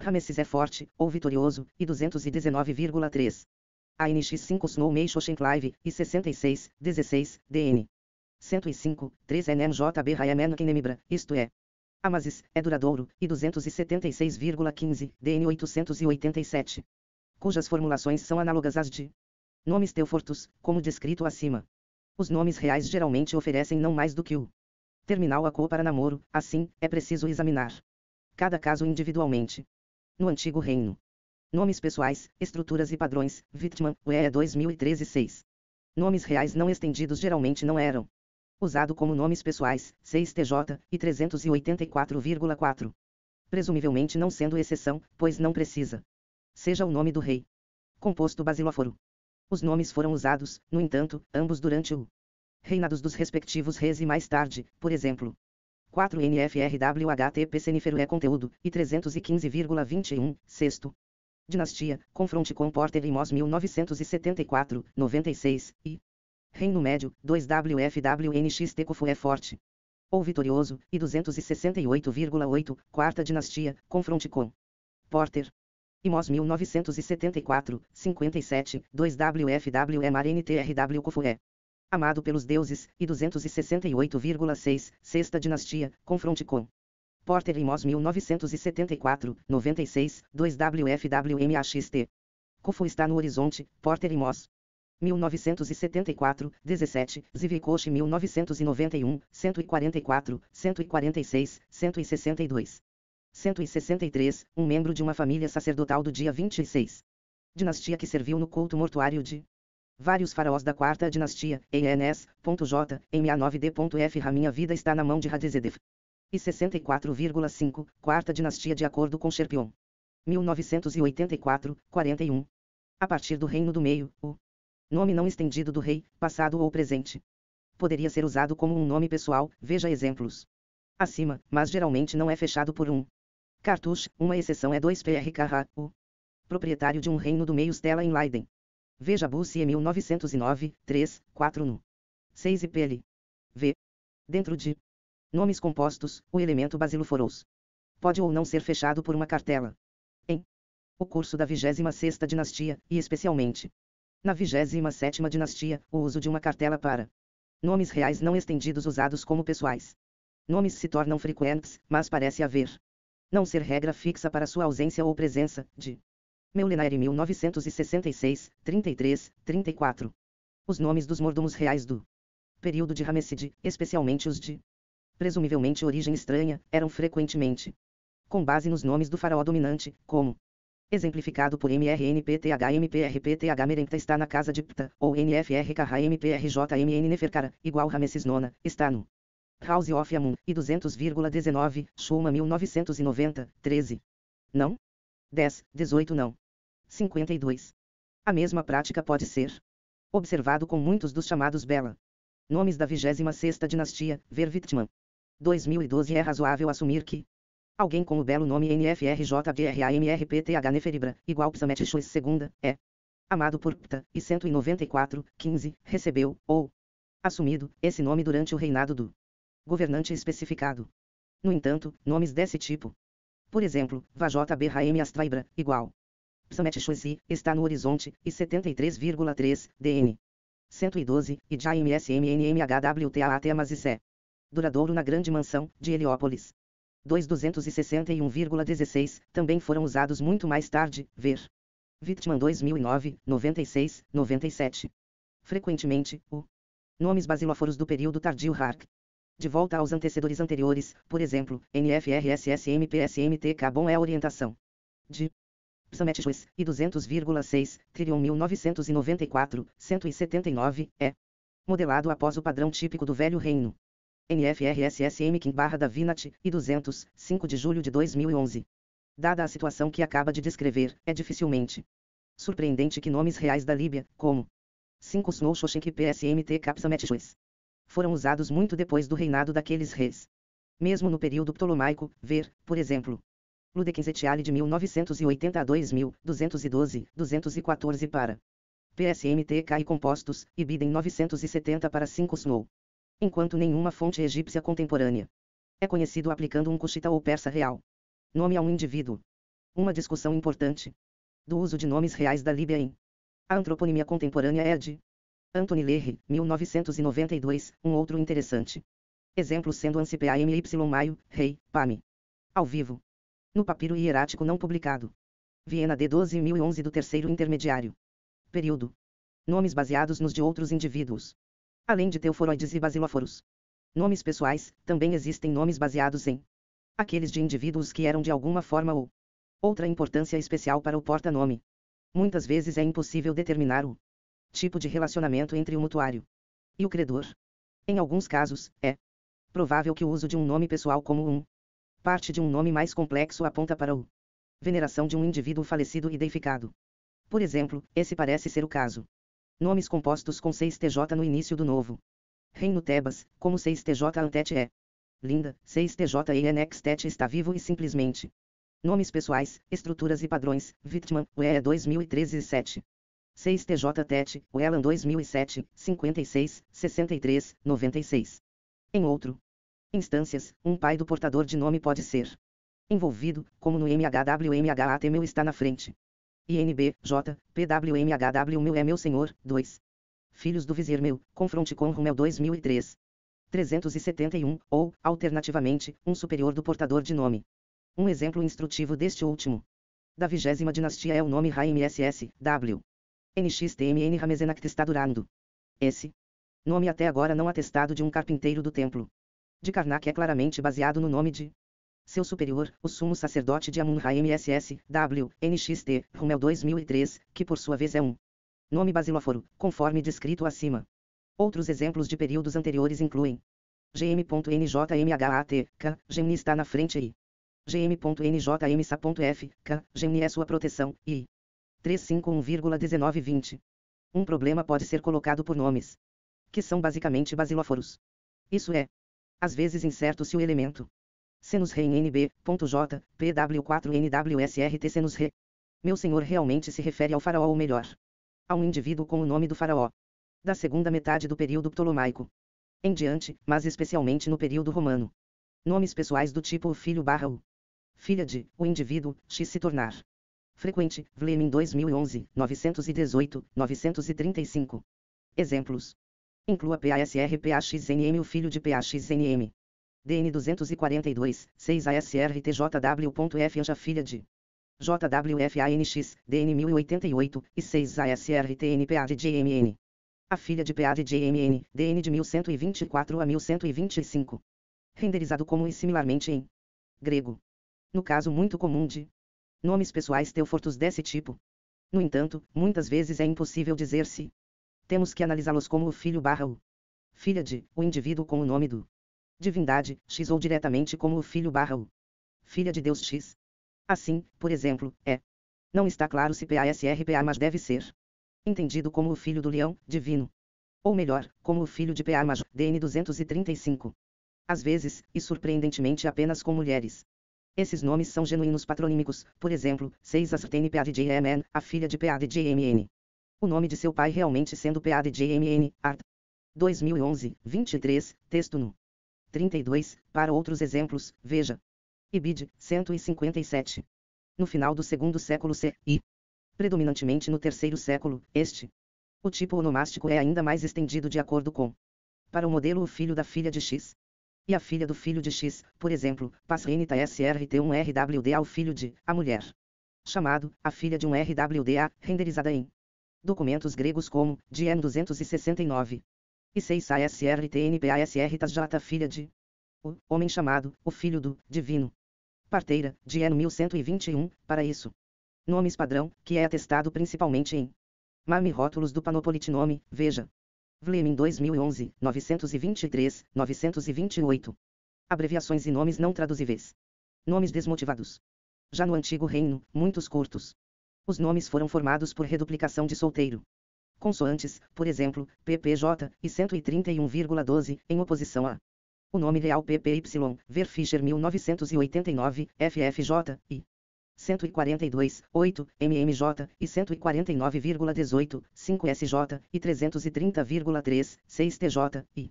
[SPEAKER 1] Rameses é forte, ou vitorioso, e 219,3. ANX5 Snow Meisho Live, e 66, 16, DN. 105, 3 NMJB Rayamen Kinemibra, isto é. Amasis, é duradouro, e 276,15, DN 887. Cujas formulações são análogas às de nomes teofortos, como descrito acima. Os nomes reais geralmente oferecem não mais do que o terminal ACO para namoro, assim, é preciso examinar cada caso individualmente. No Antigo Reino. Nomes pessoais, estruturas e padrões, Wittmann, UE 2013-6. Nomes reais não estendidos geralmente não eram usado como nomes pessoais, 6TJ, e 384,4. Presumivelmente não sendo exceção, pois não precisa. Seja o nome do rei. Composto basilóforo. Os nomes foram usados, no entanto, ambos durante o reinados dos respectivos reis e mais tarde, por exemplo. 4 NFRWHTP Senifero é conteúdo, e 315,21, sexto. Dinastia, confronte com Porter e Moss 1974, 96, e Reino Médio, 2WFWNX Tecofu é forte. Ou vitorioso, e 268,8, quarta dinastia, confronte com Porter. E Moss 1974, 57, 2WFW Mar NTRW Cofué. Amado pelos deuses, e 268,6, sexta dinastia, confronte com Porter e Moss 1974, 96, 2WFWMAXT. Kufo está no horizonte, Porter e Moss. 1974, 17, Zivikoshi 1991, 144, 146, 162. 163, um membro de uma família sacerdotal do dia 26. Dinastia que serviu no culto mortuário de vários faraós da quarta dinastia, ENS.J, MA9D.F. Minha vida está na mão de Hadezedef. E 64,5, quarta dinastia de acordo com Sherpion. 1984, 41. A partir do reino do meio, o nome não estendido do rei, passado ou presente. Poderia ser usado como um nome pessoal, veja exemplos acima, mas geralmente não é fechado por um cartucho, uma exceção é 2PRKH, o proprietário de um reino do meio Stella em Leiden. Veja Bussi 1909, 3, 4 no 6 e PL. V. Dentro de nomes compostos, o elemento basiloforos pode ou não ser fechado por uma cartela. Em o curso da 26ª dinastia, e especialmente na 27ª dinastia, o uso de uma cartela para nomes reais não estendidos usados como pessoais. Nomes se tornam frequentes, mas parece haver não ser regra fixa para sua ausência ou presença, de Meulenaer 1966, 33, 34. Os nomes dos mordomos reais do período de Ramesside, especialmente os de presumivelmente origem estranha, eram frequentemente com base nos nomes do faraó dominante, como exemplificado por MRNPTH Merenta está na casa de Ptah, ou NFRKHMPRJMN Neferkara, igual Ramesses IX, está no House of Amun, e 200,19, Shulma 1990, 13. Não? 10, 18 não. 52. A mesma prática pode ser observado com muitos dos chamados Bela. Nomes da 26ª dinastia, ver Wittmann. 2012. É razoável assumir que alguém com o belo nome NFRJDRAMRPTH Neferibra, igual Psamet Chois II, é amado por Ptah, e 194, 15, recebeu, ou assumido, esse nome durante o reinado do governante especificado. No entanto, nomes desse tipo, por exemplo, VJBRAM Astvaibra, igual Psamet Chois I, está no horizonte, e 73,3, DN. 112, e JMSMNMHWTAAT Mazissé. Duradouro na Grande Mansão, de Heliópolis. 261,16, também foram usados muito mais tarde, ver Wittmann 2009, 96, 97. Frequentemente, o nomes basilóforos do período tardio Hark. De volta aos antecessores anteriores, por exemplo, NFRSSMPSMTK. Bom é a orientação de Psamet Chois, e 200,6, trilhão 1994, 179, é modelado após o padrão típico do Velho Reino. NFRSSM Kim barra da Vinat, e 200, 5 de julho de 2011. Dada a situação que acaba de descrever, é dificilmente surpreendente que nomes reais da Líbia, como 5 Snow Shoshenk PSMT Psamet Chois, foram usados muito depois do reinado daqueles reis. Mesmo no período ptolomaico, ver, por exemplo, Ludequins Etiale de 1980 a 2000, 212, 214 para PSMTK e compostos, e Biden 970 para 5 Snow. Enquanto nenhuma fonte egípcia contemporânea é conhecido aplicando um cuxita ou persa real nome a um indivíduo. Uma discussão importante do uso de nomes reais da Líbia em a antroponimia contemporânea é a de Anthony Leary, 1992, um outro interessante exemplo sendo Ancipamy Maio, Rei, Pame. Ao vivo. No papiro hierático não publicado. Viena D 12.011 do terceiro intermediário. Período. Nomes baseados nos de outros indivíduos. Além de teoforoides e basilóforos. Nomes pessoais, também existem nomes baseados em aqueles de indivíduos que eram de alguma forma ou outra importância especial para o porta-nome. Muitas vezes é impossível determinar o tipo de relacionamento entre o mutuário e o credor. Em alguns casos, é provável que o uso de um nome pessoal como um parte de um nome mais complexo aponta para a veneração de um indivíduo falecido e deificado. Por exemplo, esse parece ser o caso. Nomes compostos com 6TJ no início do novo reino Tebas, como 6TJ Antet é Linda, 6TJ Enextet está vivo e simplesmente. Nomes pessoais, estruturas e padrões, Wittmann, UE 2013 e 7. 6TJ Tet, Whelan 2007, 56, 63, 96. Em outro instâncias, um pai do portador de nome pode ser envolvido, como no MHWMHAT meu está na frente. INB, J, PWMHW meu é meu senhor, 2. Filhos do Vizir meu, confronte com Rumel 2003. 371, ou, alternativamente, um superior do portador de nome. Um exemplo instrutivo deste último. Da 20ª dinastia é o nome Ra-MSS, W. NXTMN Ramesenactestadurando. Esse nome até agora não atestado de um carpinteiro do templo de Karnak é claramente baseado no nome de seu superior, o sumo sacerdote de Amun-Ra MSS, W, NXT, Rumel 2003, que por sua vez é um nome basilóforo, conforme descrito acima. Outros exemplos de períodos anteriores incluem gm.njmhat, K, Gemini está na frente e gm.njmsa.f, K, Gemini é sua proteção, e 351,1920. Um problema pode ser colocado por nomes que são basicamente basilóforos. Isso é, às vezes incerto se o elemento Senus Re em NB.J, PW4NWSRT Senus Re. Meu senhor realmente se refere ao faraó ou melhor, a um indivíduo com o nome do faraó, da segunda metade do período ptolomaico em diante, mas especialmente no período romano. Nomes pessoais do tipo o filho barra o filha de, o indivíduo, x se tornar frequente, Vlemin 2011, 918, 935. Exemplos. Inclua PASR PAXNM o filho de PAXNM. DN 242, 6 ASRTJW.F Anja filha de JWFANX, DN 1088, e 6 ASRTNPA de JMN. A filha de PA de JMN, DN de 1124 a 1125. Renderizado como e similarmente em grego. No caso muito comum de nomes pessoais teofortos desse tipo. No entanto, muitas vezes é impossível dizer se temos que analisá-los como o filho barra o filha de, o indivíduo com o nome do divindade, X ou diretamente como o filho barra o filha de Deus X. Assim, por exemplo, não está claro se PASRPA mas deve ser entendido como o filho do leão, divino. Ou melhor, como o filho de PA mas, DN 235. Às vezes, e surpreendentemente apenas com mulheres. Esses nomes são genuínos patronímicos, por exemplo, 6 Asrtn PA de JMN, a filha de PA de JMN. O nome de seu pai realmente sendo PA de JMN, Art. 2011, 23, texto no 32, para outros exemplos, veja. Ibid, 157. No final do segundo século C, e predominantemente no terceiro século, o tipo onomástico é ainda mais estendido de acordo com para o modelo o filho da filha de X e a filha do filho de X, por exemplo, Pasrenita SRT1 RWDA o filho de a mulher, chamado a filha de um RWDA, renderizada em documentos gregos como DN 269 e 6 ASRTNPASR Tasjata filha de o homem chamado o filho do divino. Parteira, DN 1121, para isso. Nomes padrão, que é atestado principalmente em Mami rótulos do Panopolitinome, veja. Vlemin 2011, 923, 928. Abreviações e nomes não traduzíveis. Nomes desmotivados. Já no Antigo Reino, muitos curtos. Os nomes foram formados por reduplicação de solteiro. Consoantes, por exemplo, PPJ, e 131,12, em oposição a o nome real PPY, ver Fischer 1989, FFJ, e 142, 8, MMJ, e 149,18, 5 SJ, e 330,3, 6 TJ, e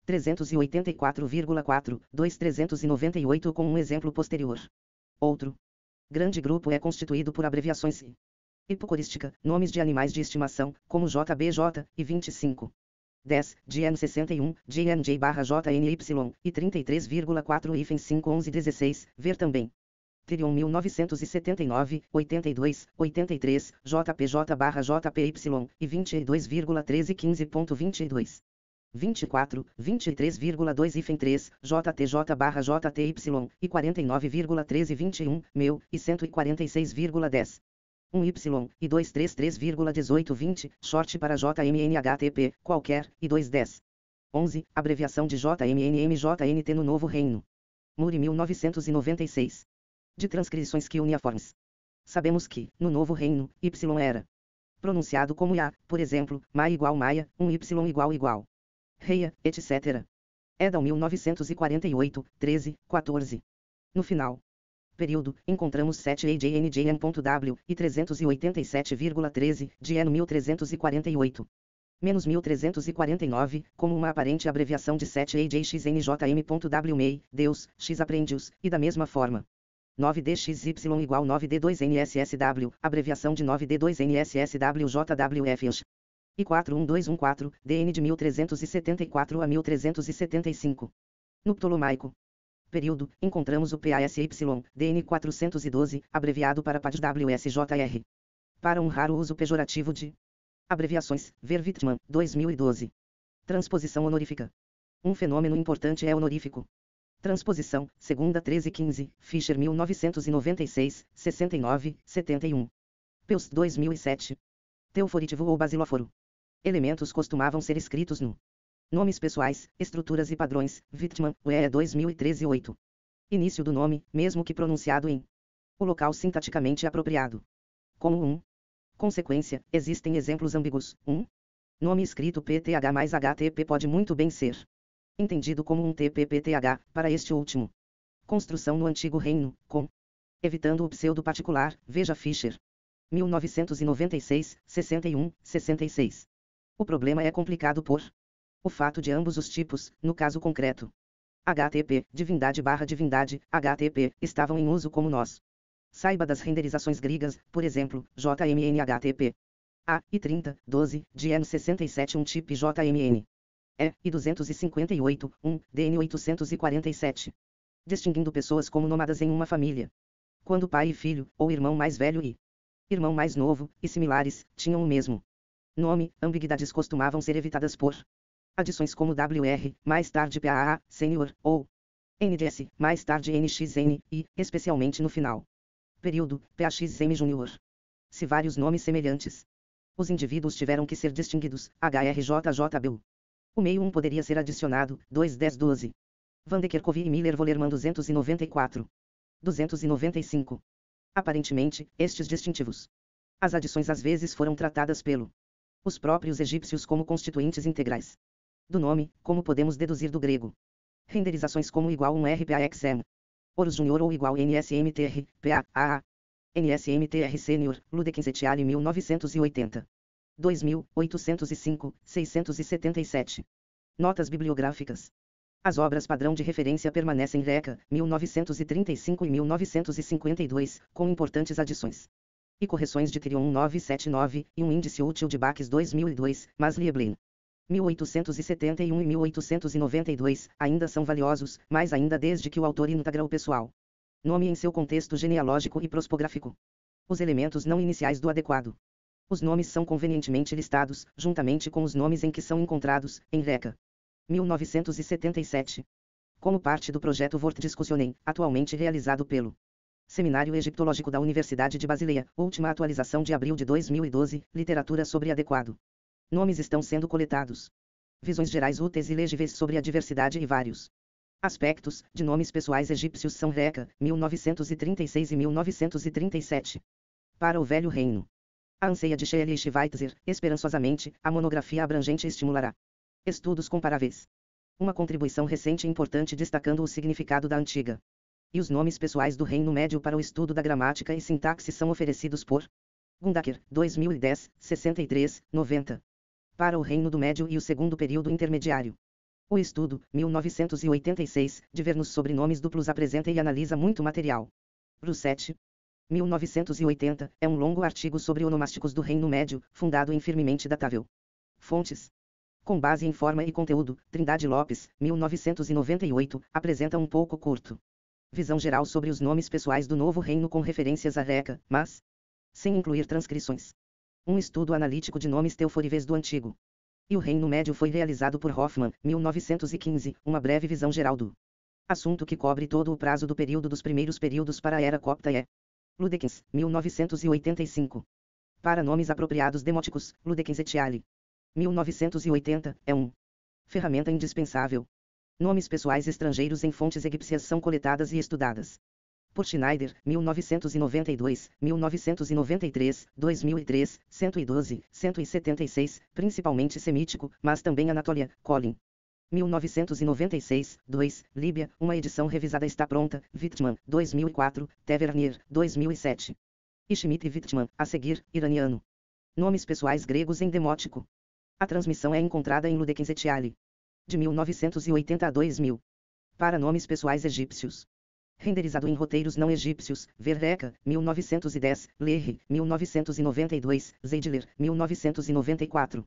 [SPEAKER 1] 384,4, 2 398 com um exemplo posterior. Outro grande grupo é constituído por abreviações e hipocorística, nomes de animais de estimação, como JBJ, e 25. 10, GN61, GNJ/JNY, e 33,4-51116, ver também. Tirion 1979, 82, 83, JPJ/JPY, e 22,1315.22. 24, 23,2-3, JTJ/JTY, e 49,1321, meu, e 146,10. 1Y, e 233,1820, short para JMNHTP, qualquer, e 210. 11, abreviação de JMNMJNT no Novo Reino. Muri 1996. De transcrições que uniformes. Sabemos que, no Novo Reino, Y era pronunciado como IA, por exemplo, Maia igual Maia, Y igual. Reia, etc. Edal 1948, 13, 14. No final. Período, encontramos 7AJNJN.W, e 387,13, de ano 1348. Menos 1349, como uma aparente abreviação de 7AJXNJM.W Deus, X aprende-os, e da mesma forma. 9DXY igual 9D2NSSW, abreviação de 9D2NSSW JWF. e 41214, DN de 1374 a 1375. No Ptolomaico período, encontramos o PASY, DN 412, abreviado para PADWSJR. Para um raro uso pejorativo de abreviações, ver Wittmann, 2012. Transposição honorífica. Um fenômeno importante é honorífico. Transposição, segunda 1315, Fischer 1996, 69, 71. Peus 2007. Teoforitivo ou basilóforo. Elementos costumavam ser escritos no nomes pessoais, estruturas e padrões, Wittmann, UE 2013 8. Início do nome, mesmo que pronunciado em o local sintaticamente apropriado. Como um. Consequência, existem exemplos ambíguos. Nome escrito PTH mais HTP pode muito bem ser entendido como um TPPTH, para este último. Construção no Antigo Reino, com evitando o pseudo particular, veja Fischer. 1996, 61, 66. O problema é complicado por o fato de ambos os tipos, no caso concreto, HTP, divindade/divindade, HTP, estavam em uso como nós. Saiba das renderizações gregas, por exemplo, JMN-HTP. A, e 30, 12, de EN 67 um chip JMN. E 258, DN 847. Distinguindo pessoas como nômadas em uma família. Quando pai e filho, ou irmão mais velho e irmão mais novo, e similares, tinham o mesmo nome, ambiguidades costumavam ser evitadas por adições como WR, mais tarde PAA, Senior, ou NDS, mais tarde NXN, e, especialmente no final. Período, PAXM Júnior. Se vários nomes semelhantes. Os indivíduos tiveram que ser distinguidos, HRJJBU. O meio poderia ser adicionado, 21012. Van de Kerkhove e Miller Wollermann 294. 295. Aparentemente, estes distintivos. As adições às vezes foram tratadas os próprios egípcios como constituintes integrais do nome, como podemos deduzir do grego. Renderizações como igual RPAXM. Horus Júnior ou igual NSMTR, PA, NSMTR Senior, Ludequins et al. 1980. 2805, 677. Notas bibliográficas. As obras padrão de referência permanecem RECA, 1935 e 1952, com importantes adições e correções de Crion 1979, e um índice útil de Baques 2002, mas Lieblin 1871 e 1892, ainda são valiosos, mais ainda desde que o autor integra o pessoal nome em seu contexto genealógico e prospográfico. Os elementos não iniciais do adequado. Os nomes são convenientemente listados, juntamente com os nomes em que são encontrados, em RECA 1977. Como parte do projeto Wortdiskussionen, atualmente realizado pelo Seminário Egiptológico da Universidade de Basileia, última atualização de abril de 2012, literatura sobre adequado. Nomes estão sendo coletados. Visões gerais úteis e legíveis sobre a diversidade e vários aspectos de nomes pessoais egípcios são RECA, 1936 e 1937. Para o Velho Reino. A anseia de Shelley Schweitzer, esperançosamente, a monografia abrangente estimulará estudos comparáveis. Uma contribuição recente e importante destacando o significado da antiga e os nomes pessoais do Reino Médio para o estudo da gramática e sintaxe são oferecidos por Gundaker, 2010, 63, 90. Para o Reino do Médio e o segundo período intermediário. O estudo, 1986, de ver nos sobrenomes duplos apresenta e analisa muito material. Brusset, 1980, é um longo artigo sobre onomásticos do Reino Médio, fundado em firmemente datável. Fontes. Com base em forma e conteúdo, Trindade Lopes, 1998, apresenta um pouco curto visão geral sobre os nomes pessoais do Novo Reino com referências à RECA, mas sem incluir transcrições. Um estudo analítico de nomes teoforives do Antigo e o Reino Médio foi realizado por Hoffman, 1915, uma breve visão geral do assunto que cobre todo o prazo do período dos primeiros períodos para a Era Copta e Ludequins, 1985. Para nomes apropriados demóticos, Ludequins et al. 1980, é ferramenta indispensável. Nomes pessoais estrangeiros em fontes egípcias são coletadas e estudadas por Schneider, 1992, 1993, 2003, 112, 176, principalmente semítico, mas também Anatólia, Colin. 1996, 2, Líbia, uma edição revisada está pronta, Wittmann, 2004, Tavernier, 2007. E Schmidt e Wittmann, a seguir, iraniano. Nomes pessoais gregos em demótico. A transmissão é encontrada em Ludequins et al. De 1980 a 2000. Para nomes pessoais egípcios. Renderizado em roteiros não egípcios, Verreca, 1910, Lerre, 1992, Zeidler, 1994.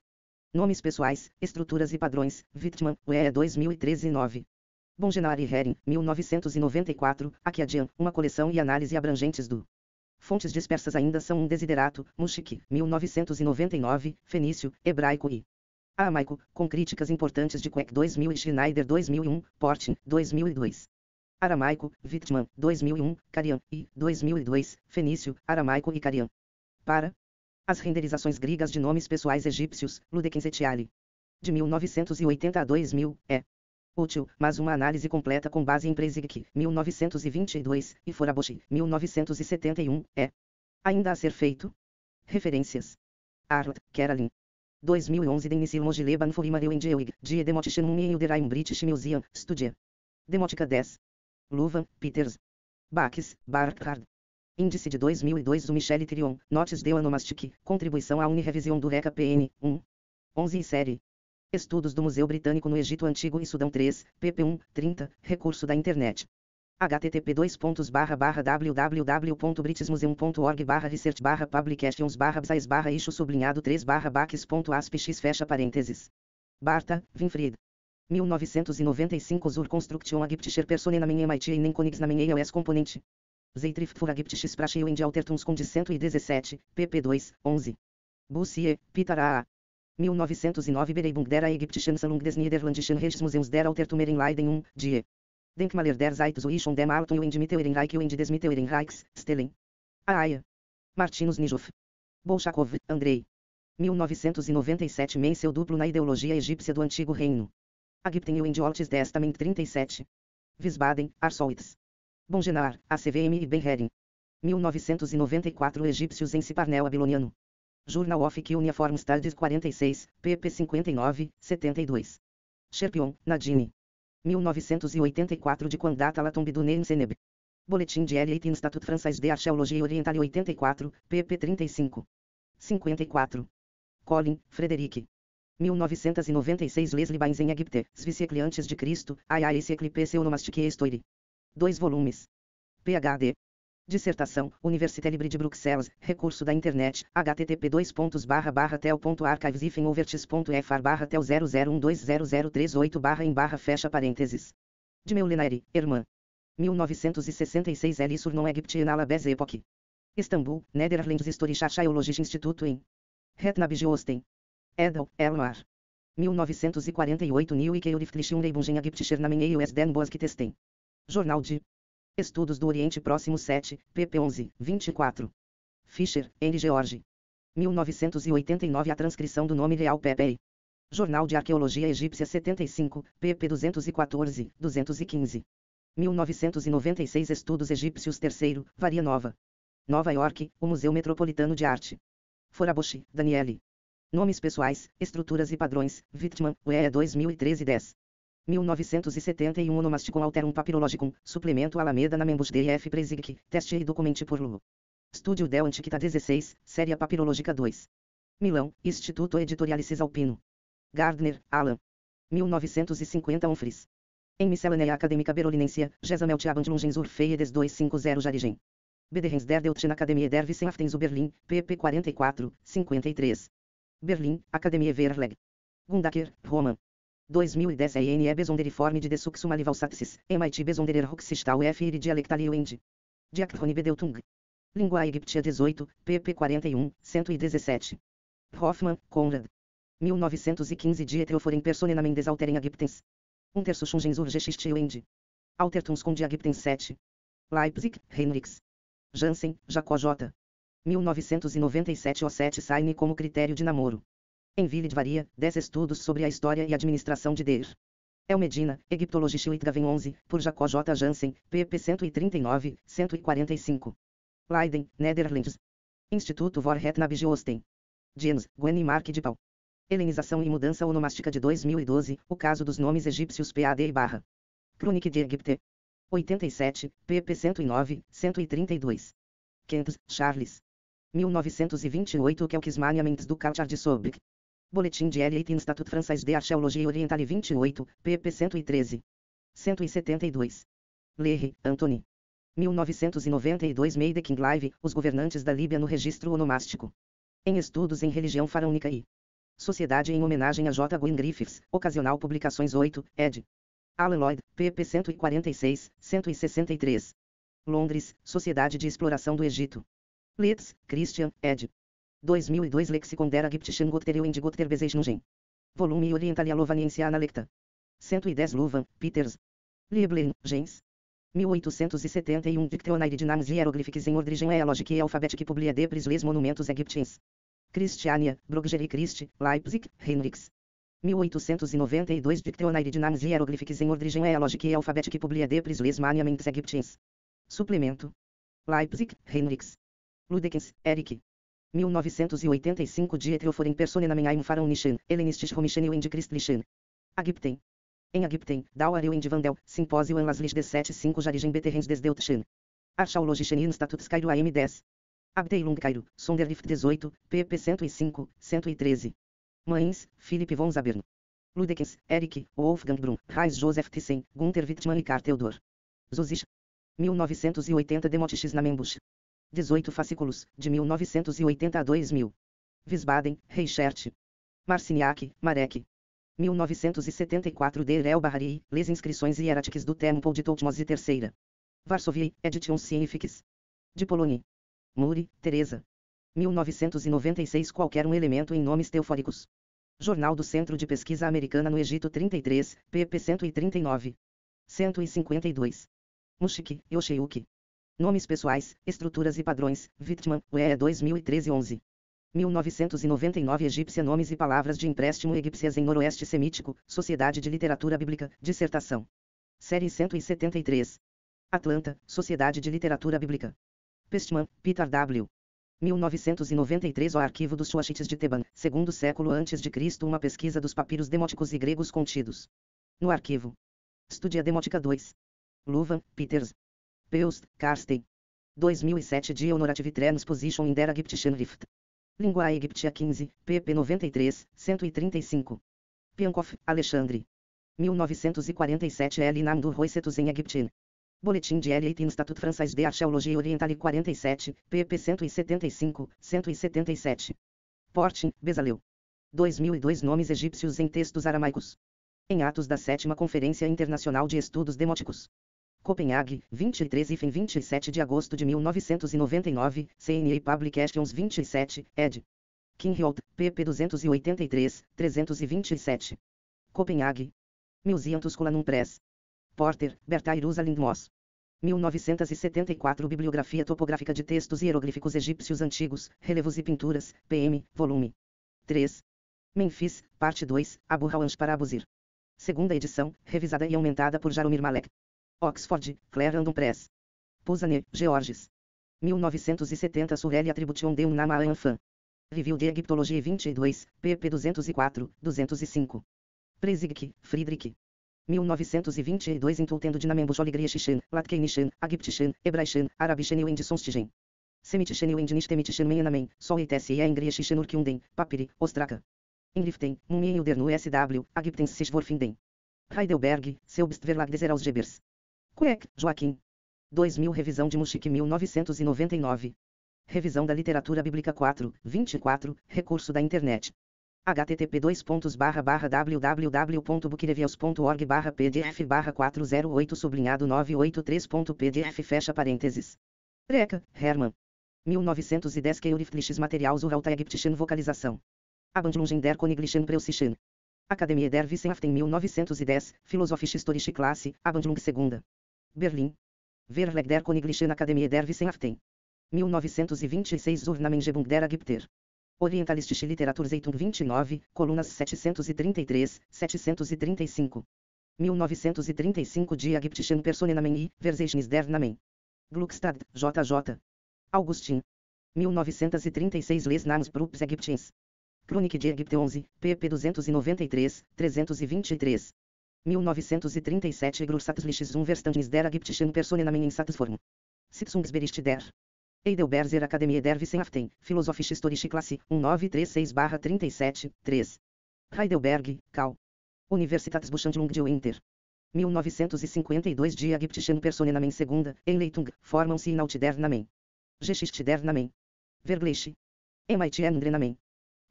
[SPEAKER 1] Nomes pessoais, estruturas e padrões, Wittmann, UE 2013-9. Bongenar e Hering, 1994, Akiadian, uma coleção e análise abrangentes do. Fontes dispersas ainda são um desiderato, Mushik, 1999, fenício, hebraico e aramaico, com críticas importantes de Queck 2000 e Schneider 2001, Portin, 2002. Aramaico, Wittmann, 2001, Carian, e, 2002, fenício, aramaico e Carian. Para as renderizações gregas de nomes pessoais egípcios, Ludequens et al. De 1980 a 2000, é útil, mas uma análise completa com base em Prezic, 1922, e Foraboshi, 1971, é ainda a ser feito. Referências. Arlt, Carolyn. 2011 Denisil Mogileban Furimareu em Geoig, Die Demotische e Uderaim British Museum, Studia. Demotica 10. Luvan, Peters. Bax, Barkhard. Índice de 2002 do Michel Thirion, Notes de Onomastic, Contribuição à Unirevisão do RECA PN, 1. 11 e série. Estudos do Museu Britânico no Egito Antigo e Sudão 3, pp 1, 30, recurso da internet. http://www.britishmuseum.org/research/publications/bsais/issue /bax.aspx fecha parênteses. Barta, Winfried. 1995 Zur Construction Ägyptischer Personen am MIT in Enconics na EOS Componente. Zeitrift für Ägyptisches Sprache und Altertumskunde 117, pp 2, 11. Bussier, Peter A. 1909 Bereibung der Ägyptischen Sammlung des Niederländischen Reichsmuseums der Altertum in Leiden 1, die Denkmaler der Zeitzoischen dem Alten und Mittelenreich und des Mittelenreichs, Stellen. Aaya. Martinus Nijhoff. Bolshakov, Andrei. 1997 Menceu duplo na ideologia egípcia do Antigo Reino. Ägypten und Altes Testament 37. Wiesbaden, Arsoitz. Bongenar, ACVM e Ben-Hering. 1994 Egípcios em Ciparnel Babiloniano. Journal of Cuneiform Studies 46, pp 59, 72. Sherpion, Nadine. 1984 de quando data la tombe du Nenseneb. Boletim de L. Institut Français de Archéologie Orientale 84, pp 35. 54. Colin, Frederic. 1996 Les Libains em Égypte, Svissiècle antes de Cristo, Aya Siècle PC Onomastique Histoire. 2 volumes. PhD. Dissertação, Université Libre de Bruxelas, recurso da internet, http://tel.archives-overtures.fr/tel00120038 fecha parênteses. De Meulenaere, Hermann. 1966 L. Sur non Égypte en la Belle Époque. Istambul, Netherlands Historische Archaeologische Institut em Hetnabijoosten. Edel, Elmar. 1948 Nieuwe Keuriftliche Umgebungen Ägyptischer Namen EUS den Bosque Testen. Jornal de Estudos do Oriente Próximo 7, pp 11, 24. Fischer, N. George. 1989 A transcrição do nome real Pepe. Jornal de Arqueologia Egípcia 75, pp 214, 215. 1996 Estudos Egípcios 3º, Varia Nova. Nova York, o Museu Metropolitano de Arte. Foraboshi, Daniele. Nomes pessoais, estruturas e padrões, Wittmann, UE 2013-10. 1971 Onomasticum Alterum Papyrologicum, Suplemento Alameda na Membus DF Prezic, Teste e Documente por Lu. Estúdio Del Antiquita 16, Série Papirológica 2. Milão, Instituto Editoriale Cisalpino. Gardner, Alan. 1950 Humphries. Em Miscelânea Acadêmica Berolinencia, Gesamelt Abhandlungen zur Feiedes 250 Jarigen. Bederens der Deutschen Akademie der Wissenschaften zu Berlin, pp 44, 53. Berlim, Academie Verlag. Gundaker, Roman. 2010 ENE Besonderiforme de Desuxumalivalsaxis, MIT Besonderer Roxistal FR Dialectalie und Diachrone Bedeutung. Língua Egípcia 18, pp 41, 117. Hoffmann, Conrad. 1915 Dietrioforem Personenam des Alterem Ägyptens. Untersuchungen zur Geschichte und Altertumskunde Ägyptens 7. Leipzig, Heinrichs. Jansen, Jacó J. 1997 O7 Saine como critério de namoro. Em Ville de Varia, 10 estudos sobre a história e administração de Der. El Medina, Egiptologische Uitgaven 11, por Jacó J. Jansen, pp 139, 145. Leiden, Netherlands. Instituto voor het Nabijoosten. Jens, Gwen e Mark de Paul. Helenização e Mudança Onomástica de 2012, o caso dos nomes egípcios PAD e barra. Crônica de Egipte. 87, pp 109, 132. Kent, Charles. 1928 Quelques Maniaments du Culture de Sobek. Boletim de L. Institut Français de Archéologie Orientale 28, pp 113. 172. Lery, Anthony. 1992 Meideking Live, Os Governantes da Líbia no Registro Onomástico. Em Estudos em Religião Faraônica e Sociedade em homenagem a J. Gwyn Griffiths, Ocasional Publicações 8, ed. Alan Lloyd, pp 146, 163. Londres, Sociedade de Exploração do Egito. Leeds, Christian, ed. 2002 Lexicon der Ägyptischen Götter und Götterbezeichnungen. Volume Orientalia Lovaniensiana Lecta. 110 Luvan, Peters. Lieblen, Gens. 1871 Dictionary de Names Hieroglyphics em Ordem Eologique e Alphabetic Publié de les Monumentos Égyptiens. Christiania, Brueggerie Christ, Leipzig, Heinrichs. 1892 Dictionary de Names Hieroglyphics em Ordem Eologique e Alphabetic Publié de les Monumentos Égyptiens. Suplemento. Leipzig, Heinrichs. Ludekens, Eric. 1985 Dietrich for in Personen am Ein Pharaonischen, Hellenistisch Römischen und Christlichen. Ägypten. Em Ägypten, Dauereu und Vandel, Simpósio en las Lich des 75 Jarigen Beterrens des Deutschen. Archaeologischen Instituts Cairo AM 10. Abteilung Cairo, Sonderrift 18, pp 105, 113. Mainz, Philipp von Zabern. Ludekens, Eric, Wolfgang Brun, Reis Joseph Thyssen, Gunther Wittmann e Karl Theodor. Zuzich. 1980 Demotiches na Membusch. 18 fascículos, de 1980 a 2000. Wiesbaden, Reichert. Marciniak, Marek. 1974 Der El Bahari, Les Inscrições Hieráticas do Temple de Thoutmose III. Varsovia, Editions Scientifiques. De Poloni. Muri, Teresa. 1996 Qualquer um elemento em nomes teofóricos. Jornal do Centro de Pesquisa Americana no Egito 33, pp 139. 152. Mushiki, Yoshiyuki. Nomes pessoais, estruturas e padrões, Wittmann, UE 2013-11. 1999 Egípcia Nomes e palavras de empréstimo egípcias em Noroeste Semítico, Sociedade de Literatura Bíblica, dissertação. Série 173. Atlanta, Sociedade de Literatura Bíblica. Pestman, Peter W. 1993 O Arquivo dos Suachites de Teban, segundo século antes de Cristo uma pesquisa dos papiros demóticos e gregos contidos. No arquivo. Studia Demótica 2. Luvan, Peters. Peust, Karsten. 2007 Die Honorative Transposition in der Ägyptischen Rift. Língua Egípcia 15, pp 93, 135. Piankoff, Alexandre. 1947 L. Nam du Roisetus em Égyptien. Boletim de L. Institut Français de Archéologie Orientale 47, pp 175, 177. Portin, Bezalel. 2002 Nomes egípcios em textos aramaicos. Em atos da 7ª Conferência Internacional de Estudos Demóticos. Copenhague, 23 e 27 de agosto de 1999, CNA Publications 27, ed. Kinhiold, pp 283, 327. Copenhague. Museum Tusculanum Press. Porter, Berta Jerusalem Moss. 1974 Bibliografia Topográfica de Textos Hieroglíficos Egípcios Antigos, Relevos e Pinturas, PM, volume 3. Memphis, parte 2, Abu Hawansh para Abusir. Segunda edição, revisada e aumentada por Jaromir Malek. Oxford, Clarendon Press. Pousané, Georges. 1970 Surrey Attribution de un Nama a un Enfant. Review de Egiptologie 22, pp 204, 205. Presigk, Friedrich. 1922 Intultendo de Namembush Oligriechishen, Latkenishen, Agiptishen, Hebraishen, Arabishen und Sonstigen. Semitishen und Nishtemitischen Menamen, Sol et e Engriechishen Urkunden, Papiri, Ostraka. Ingriften, Mumien Udernu SW, Agiptensis Vorfinden. Heidelberg, Selbstverlag des Herausgebers. Queck, Joaquim. 2000 Revisão de Mushik 1999. Revisão da Literatura Bíblica 4, 24, recurso da internet. http://www.bookreviews.org/pdf/408 983.pdf fecha parênteses. Reca, Hermann. 1910 Keuriftliches Materials Uralta Ägyptischen Vocalização. Abhandlungen der Königlichen Preußischen Akademie der Wissenschaften 1910, Philosophisch-Historische Klasse, Abhandlung 2. Berlim. Verlag der Königlichen Akademie der Wissenschaften. 1926 Urnamengebung der Ägypter. Orientalistische Literaturzeitung 29, colunas 733, 735. 1935 Die Ägyptischen Personennamen I, Verzeichnis der Namen. Gluckstadt, J.J. Augustin. 1936 Les Names Props Ägyptiens. Crônica de Egipte 11, pp 293, 323. 1937 Grundsätzliches Verständnis der Ägyptischen Personennamen in Satzform. Sitzungsbericht der Heidelberger Akademie der Wissenschaften, Philosophisch-Historische Klasse, 1936-37, 3. Heidelberg, Cal. Universitätsbuchhandlung de Winter. 1952 Die Ägyptischen Personennamen II, Einleitung, formam-se in Alt der Namen. Geschichte der Namen. Vergleiche. MIT Namen.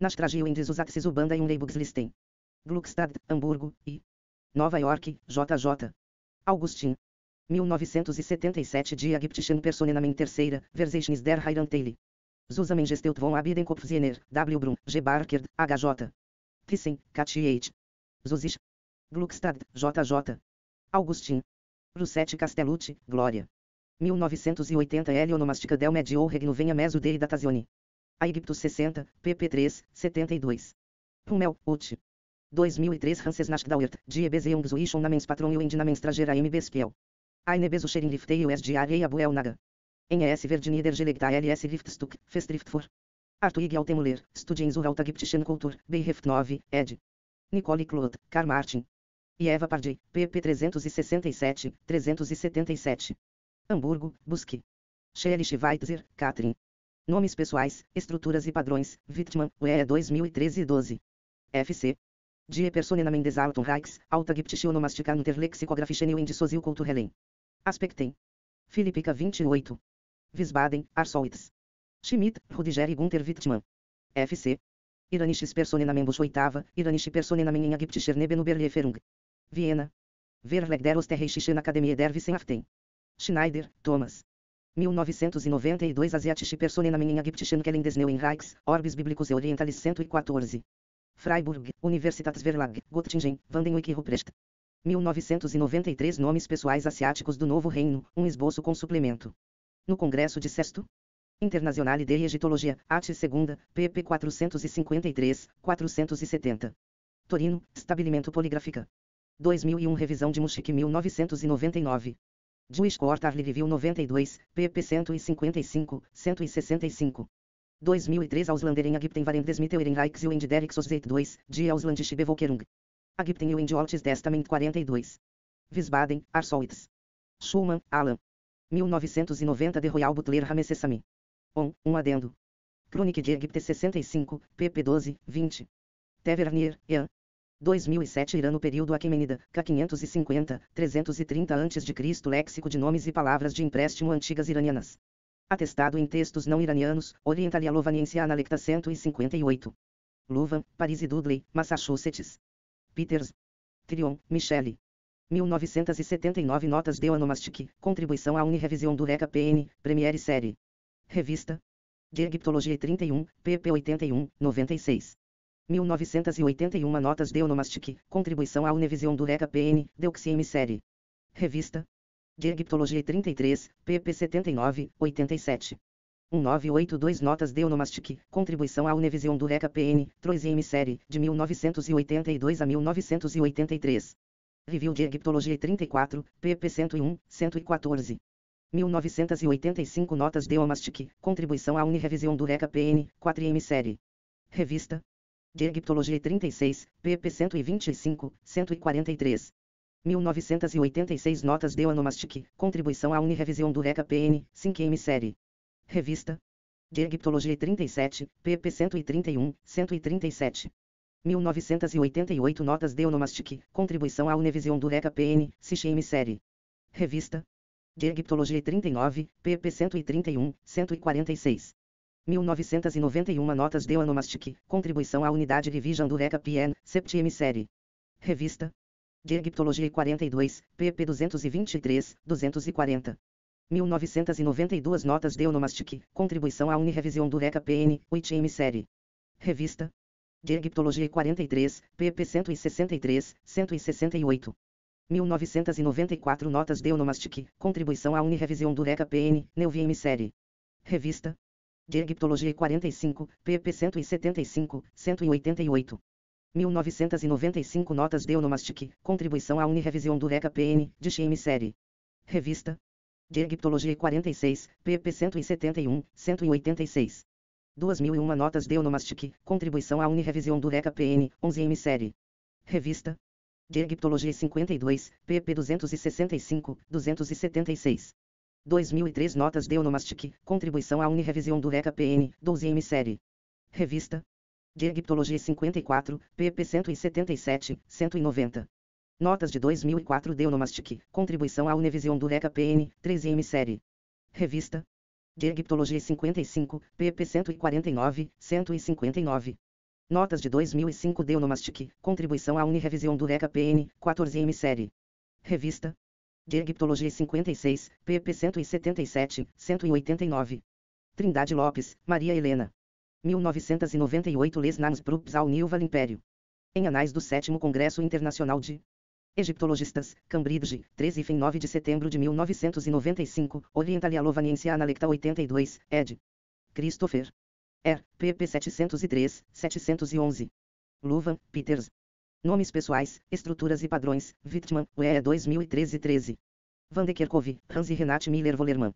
[SPEAKER 1] Nastragio Indisusaxis Ubanda e Unleibuxlisten. Gluckstadt, Hamburgo, e Nova York, JJ. Augustin. 1977 Die Ägyptischen Personennamen terceira, Versations der Heiranteile. Zusammen Gestelt von Abidenkopfziener, W. Brum, G. Barker, HJ. Thyssen, H. Zuzich. Gluckstadt, JJ. Augustin. Russetti Castellucci, Glória. 1980 Helionomastica del Medio Regno Venha Meso dei Datazione. Aegyptus 60, pp3, 72. Rummel, Ut. 2003 Hanses Nachtdauert, Die Beziehungszuischen Namens Patron und Namens Trager am Bespiel. Eine Besucherin Liftei USGA Abuel Naga. Em ES Verdinieder Gelegta LS Liftstuck, Festlift for. Artuig Altemuller, Studien zur Altagyptischen Kultur, Beiheft 9, ed. Nicole Claude, Karl Martin. E Eva Pardee, pp 367, 377. Hamburgo, Busque. Shelley Schweitzer, Katrin. Nomes pessoais, estruturas e padrões, Wittmann, UE 2013 e 12. FC. Die Personennamen des Alten Reichs, Altagyptische Onomastica Unterlexikografischen und Soziokulturellen. Aspekten. Filipica 28. Wiesbaden, Arsolitz. Schmidt, Rudiger e Gunther Wittmann. FC. Iranisches Personennamen Bush 8, Iranische Personennamen in Ägyptischer Nebenuberlieferung. Viena. Verleg der Osterreichischen Akademie der Wissenschaften. Schneider, Thomas. 1992 Asiatische Personennamen in Ägyptischen Quellen des Neuen Reichs, Orbis Biblicus Orientalis 114. Freiburg, Universitätsverlag, Göttingen, Vandenwyck e Ruprecht. 1993 Nomes pessoais asiáticos do Novo Reino, esboço com suplemento. No Congresso de Sesto Internazionale de Egitologia, Art. 2, pp 453, 470. Torino, Stabilimento Poligráfica. 2001 Revisão de Mushik 1999. Jewish Quarterly Review 92, pp 155, 165. 2003 Ausländer in Ägypten waren des Mittelreichs und der Exozeit 2, Die Ausländische Bevölkerung. Ägypten und Altes Testament 42. Wiesbaden, Arsolitz. Schumann, Alan. 1990 de Royal Butler Ramessesami. Adendo. Crônica de Egipte 65, pp 12, 20. Tavernier, Ian. 2007 Irã no período Aquemenida, K 550, 330 a.C. Léxico de nomes e palavras de empréstimo antigas iranianas. Atestado em textos não iranianos, Orientalia Lovaniensia Analecta 158. Luvan, Paris e Dudley, Massachusetts. Peters. Trion, Michele. 1979 Notas de Onomastic, Contribuição à Unirevisão do RECA PN, Premiere Série. Revista. De Egiptologia 31, pp 81, 96. 1981 Notas de Onomastic, Contribuição à Univisão do RECA PN, Deuxiem Série. Revista. De Egiptologia 33, pp 79, 87. 1982 Notas de Onomastic, Contribuição à Univisão do RECA PN, Troisiem Série, de 1982 a 1983. Review de Egiptologia 34, pp 101, 114. 1985 Notas de Onomastic, Contribuição à Unirevisão do RECA PN, 4M Série. Revista. De Egiptologia 36, pp 125, 143. 1986 Notas de Onomastic, Contribuição à Unirevisão do RECA PN, 5M Série. Revista. De Egiptologia 37, pp 131, 137. 1988 Notas de Onomastic, Contribuição à Univisão do RECA PN, 6M Série. Revista. De Egiptologia 39, pp 131, 146. 1991 Notas de Onomastic, Contribuição à Unidade Revision do RECA PN, 7M Série. Revista. De Egiptologia 42, pp 223, 240. 1992 Notas de Onomastic, Contribuição à Unirevisão do RECA PN, 8M Série. Revista. De Egiptologia 43, pp 163, 168. 1994 Notas de Onomastic, Contribuição à Unirevisão do RECA PN, 9M Série. Revista. De Egiptologia 45, pp 175, 188. 1995 Notas de Onomastic, Contribuição à Unirevisão do RECA PN, 10M Série. Revista. De Egiptologia 46, pp 171, 186. 2001 Notas de Onomastic, Contribuição à Unirevisão do RECA PN, 11M Série. Revista. De Egiptologia 52, pp 265, 276. 2003 Notas de Onomastic, Contribuição à Unirevisão do RECA PN, 12M Série. Revista. De Egiptologia 54, pp 177, 190. Notas de 2004 de Onomastic, Contribuição à Univisão do RECA PN, 13M Série. Revista. De Egiptologia 55, pp 149, 159. Notas de 2005 de Onomastic, contribuição à Unirevisão do ECA PN, 14M série. Revista de Egiptologia 56, pp 177, 189. Trindade Lopes, Maria Helena. 1998 Les Names Props ao Nilval Império. Em Anais do 7º Congresso Internacional de Egiptologistas, Cambridge, 13 e 9 de setembro de 1995, Orientalia Lovaniensia Analecta 82, ed. Christopher. pp 703, 711. Luvan, Peters. Nomes pessoais, estruturas e padrões, Wittmann, UE 2013-13. Van de Kerkhove, Hans e Renate Miller-Wollermann.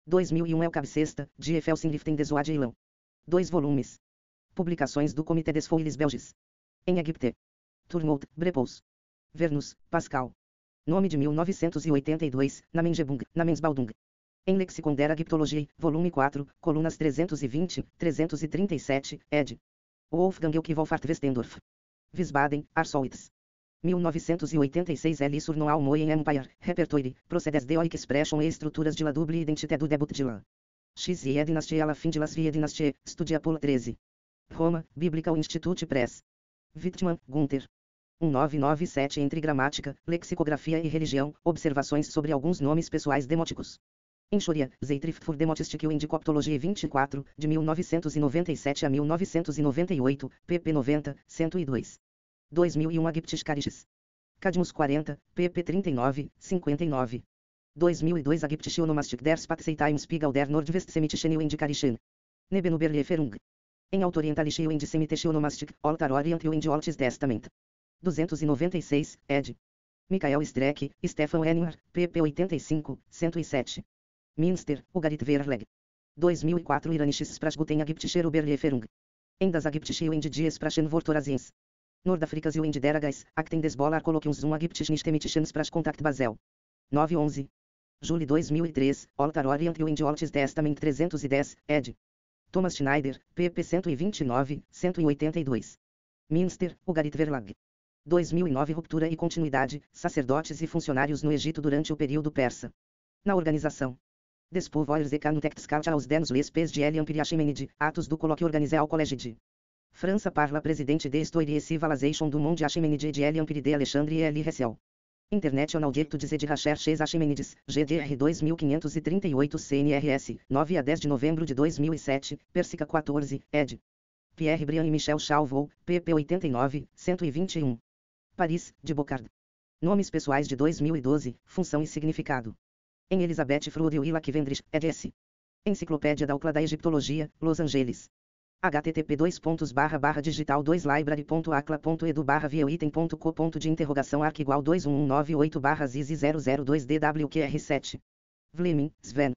[SPEAKER 1] 2001 El Cabecesta, de Efelsingiften des Wadeilan. 2 volumes. Publicações do Comitê des Foiles Belges. Em Egipte. Tournaut, Brepous. Vernus, Pascal. Nome de 1982, Namensgebung, Namensbaldung. Em Lexicon der Egiptologie, volume 4, colunas 320, 337, ed. Wolfgang Elke Wolfart Westendorf. Wiesbaden, Arsoitz. 1986 L. Surnoal Moyen Empire, Repertoire, Procedes de Oic Expression e Estruturas de la Double Identité do Debut de la X e Dynastie à la fin de las Vie Dynastie, Studia Pola 13. Roma, Biblical Institute Press. Wittmann, Gunther. 1997 Entre Gramática, Lexicografia e Religião, Observações sobre alguns nomes pessoais demóticos. Enxoria, Zeitrift für Demotistic und Coptologie 24, de 1997 a 1998, pp 90, 102. 2001 Agiptis Cariches. Cadmus 40, pp 39, 59. 2002 Agiptische Onomastic der Spatzeitim Spiegel der Nordwestsemitische und Karischen. Nebenuberlieferung. Em Autorientalische und Semitische Onomastic, Altar Orient und Altes Testament. 296, ed. Michael Streck, Stefan Henninger, pp 85, 107. Minster, Ugarit Verleg. 2004 Iranisches Sprachguten Agiptische Oberlieferung. Em das Agiptische und die Sprachen Vortorazins. Nordafricas und der Agais, Acten des Bolar Colloquiums zum Agiptisch Nichtemitischen Sprachkontakt Basel. 911. Juli 2003, Altar Orient und Altes Testament 310, ed. Thomas Schneider, pp 129, 182. Minster, Ugarit Verlag. 2009 Ruptura e continuidade, sacerdotes e funcionários no Egito durante o período persa. Na organização. Despovoirs e Canutectscalt aos Denos Les Pes de Elian Piriachemenide, atos do colóquio organizé ao Collège de França parla presidente de Histoire et Civilisation du Monde Achemenide de Elian Piride Alexandre e Eli Hessel. International Directo de Recherches Achemenides, GDR 2538 CNRS, 9 a 10 de novembro de 2007, Persica 14, ed. Pierre Briand e Michel Chalvaux, pp 89, 121. Paris, de Bocard. Nomes pessoais de 2012, função e significado. Em Elizabeth Frude Willa Vendrich, eds. Enciclopédia da UCLA da Egiptologia, Los Angeles. http://digital2library.acla.edu/vieitem.co. arq igual 21198/zizi002DWQR7. Vlemin, Sven.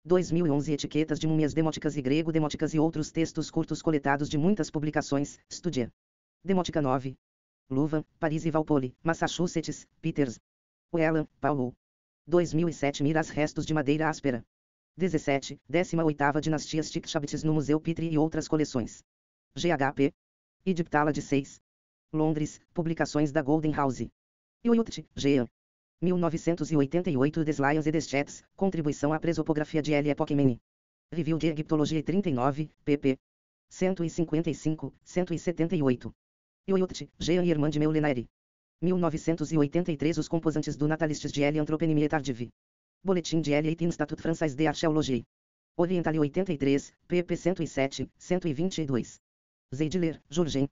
[SPEAKER 1] 2011 Etiquetas de múmias demóticas e grego demóticas e outros textos curtos coletados de muitas publicações, Studia. Demótica 9. Luvan, Paris e Walpole, Massachusetts, Peters. Whelan, Paulo. 2007 Miras restos de madeira áspera. 17, 18ª Dinastia Stikshabites no Museu Petrie e outras coleções. GHP. Ediptálade 6. Londres, Publicações da Golden House. Ioyut, Jean. 1988 Des Lions e des Chats, Contribuição à Presopografia de L. Epochmeni. Review de Egiptologia 39, pp. 155, 178. Ioyut, Jean e Irmã de Meulenaere. 1983 Os composantes do Natalistes de L. Anthroponyme tardive. Boletim de L. Institut Français de Archéologie. Orientale 83, pp 107, 122. Zeidler, Jurgen.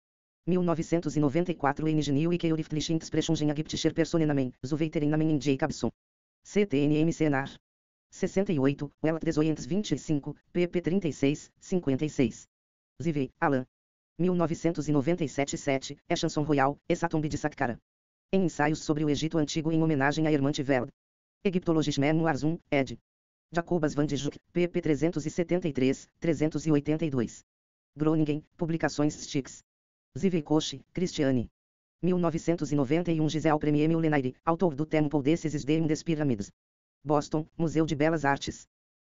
[SPEAKER 1] 1994 Enigniu e Keuriftlichen Expressiongen Ägyptischer Personenamen, Zuveiterenamen in Jacobson. CTNM Senar. 68, Wellat 325, pp 36, 56. Zivei, Alan. 1997 7, é Chanson Royal, Essatombe de Saqqara. Em Ensaios sobre o Egito Antigo em homenagem a Hermann Veld. Egyptologische Memoirs 1, ed. Jacobas van Dijk, pp 373, 382. Groningen, Publicações Stix. Ziveikoshi, Christiane. 1991 Giselle Premier Meulenaere, autor do Temple desses des Pyramids. Boston, Museu de Belas Artes.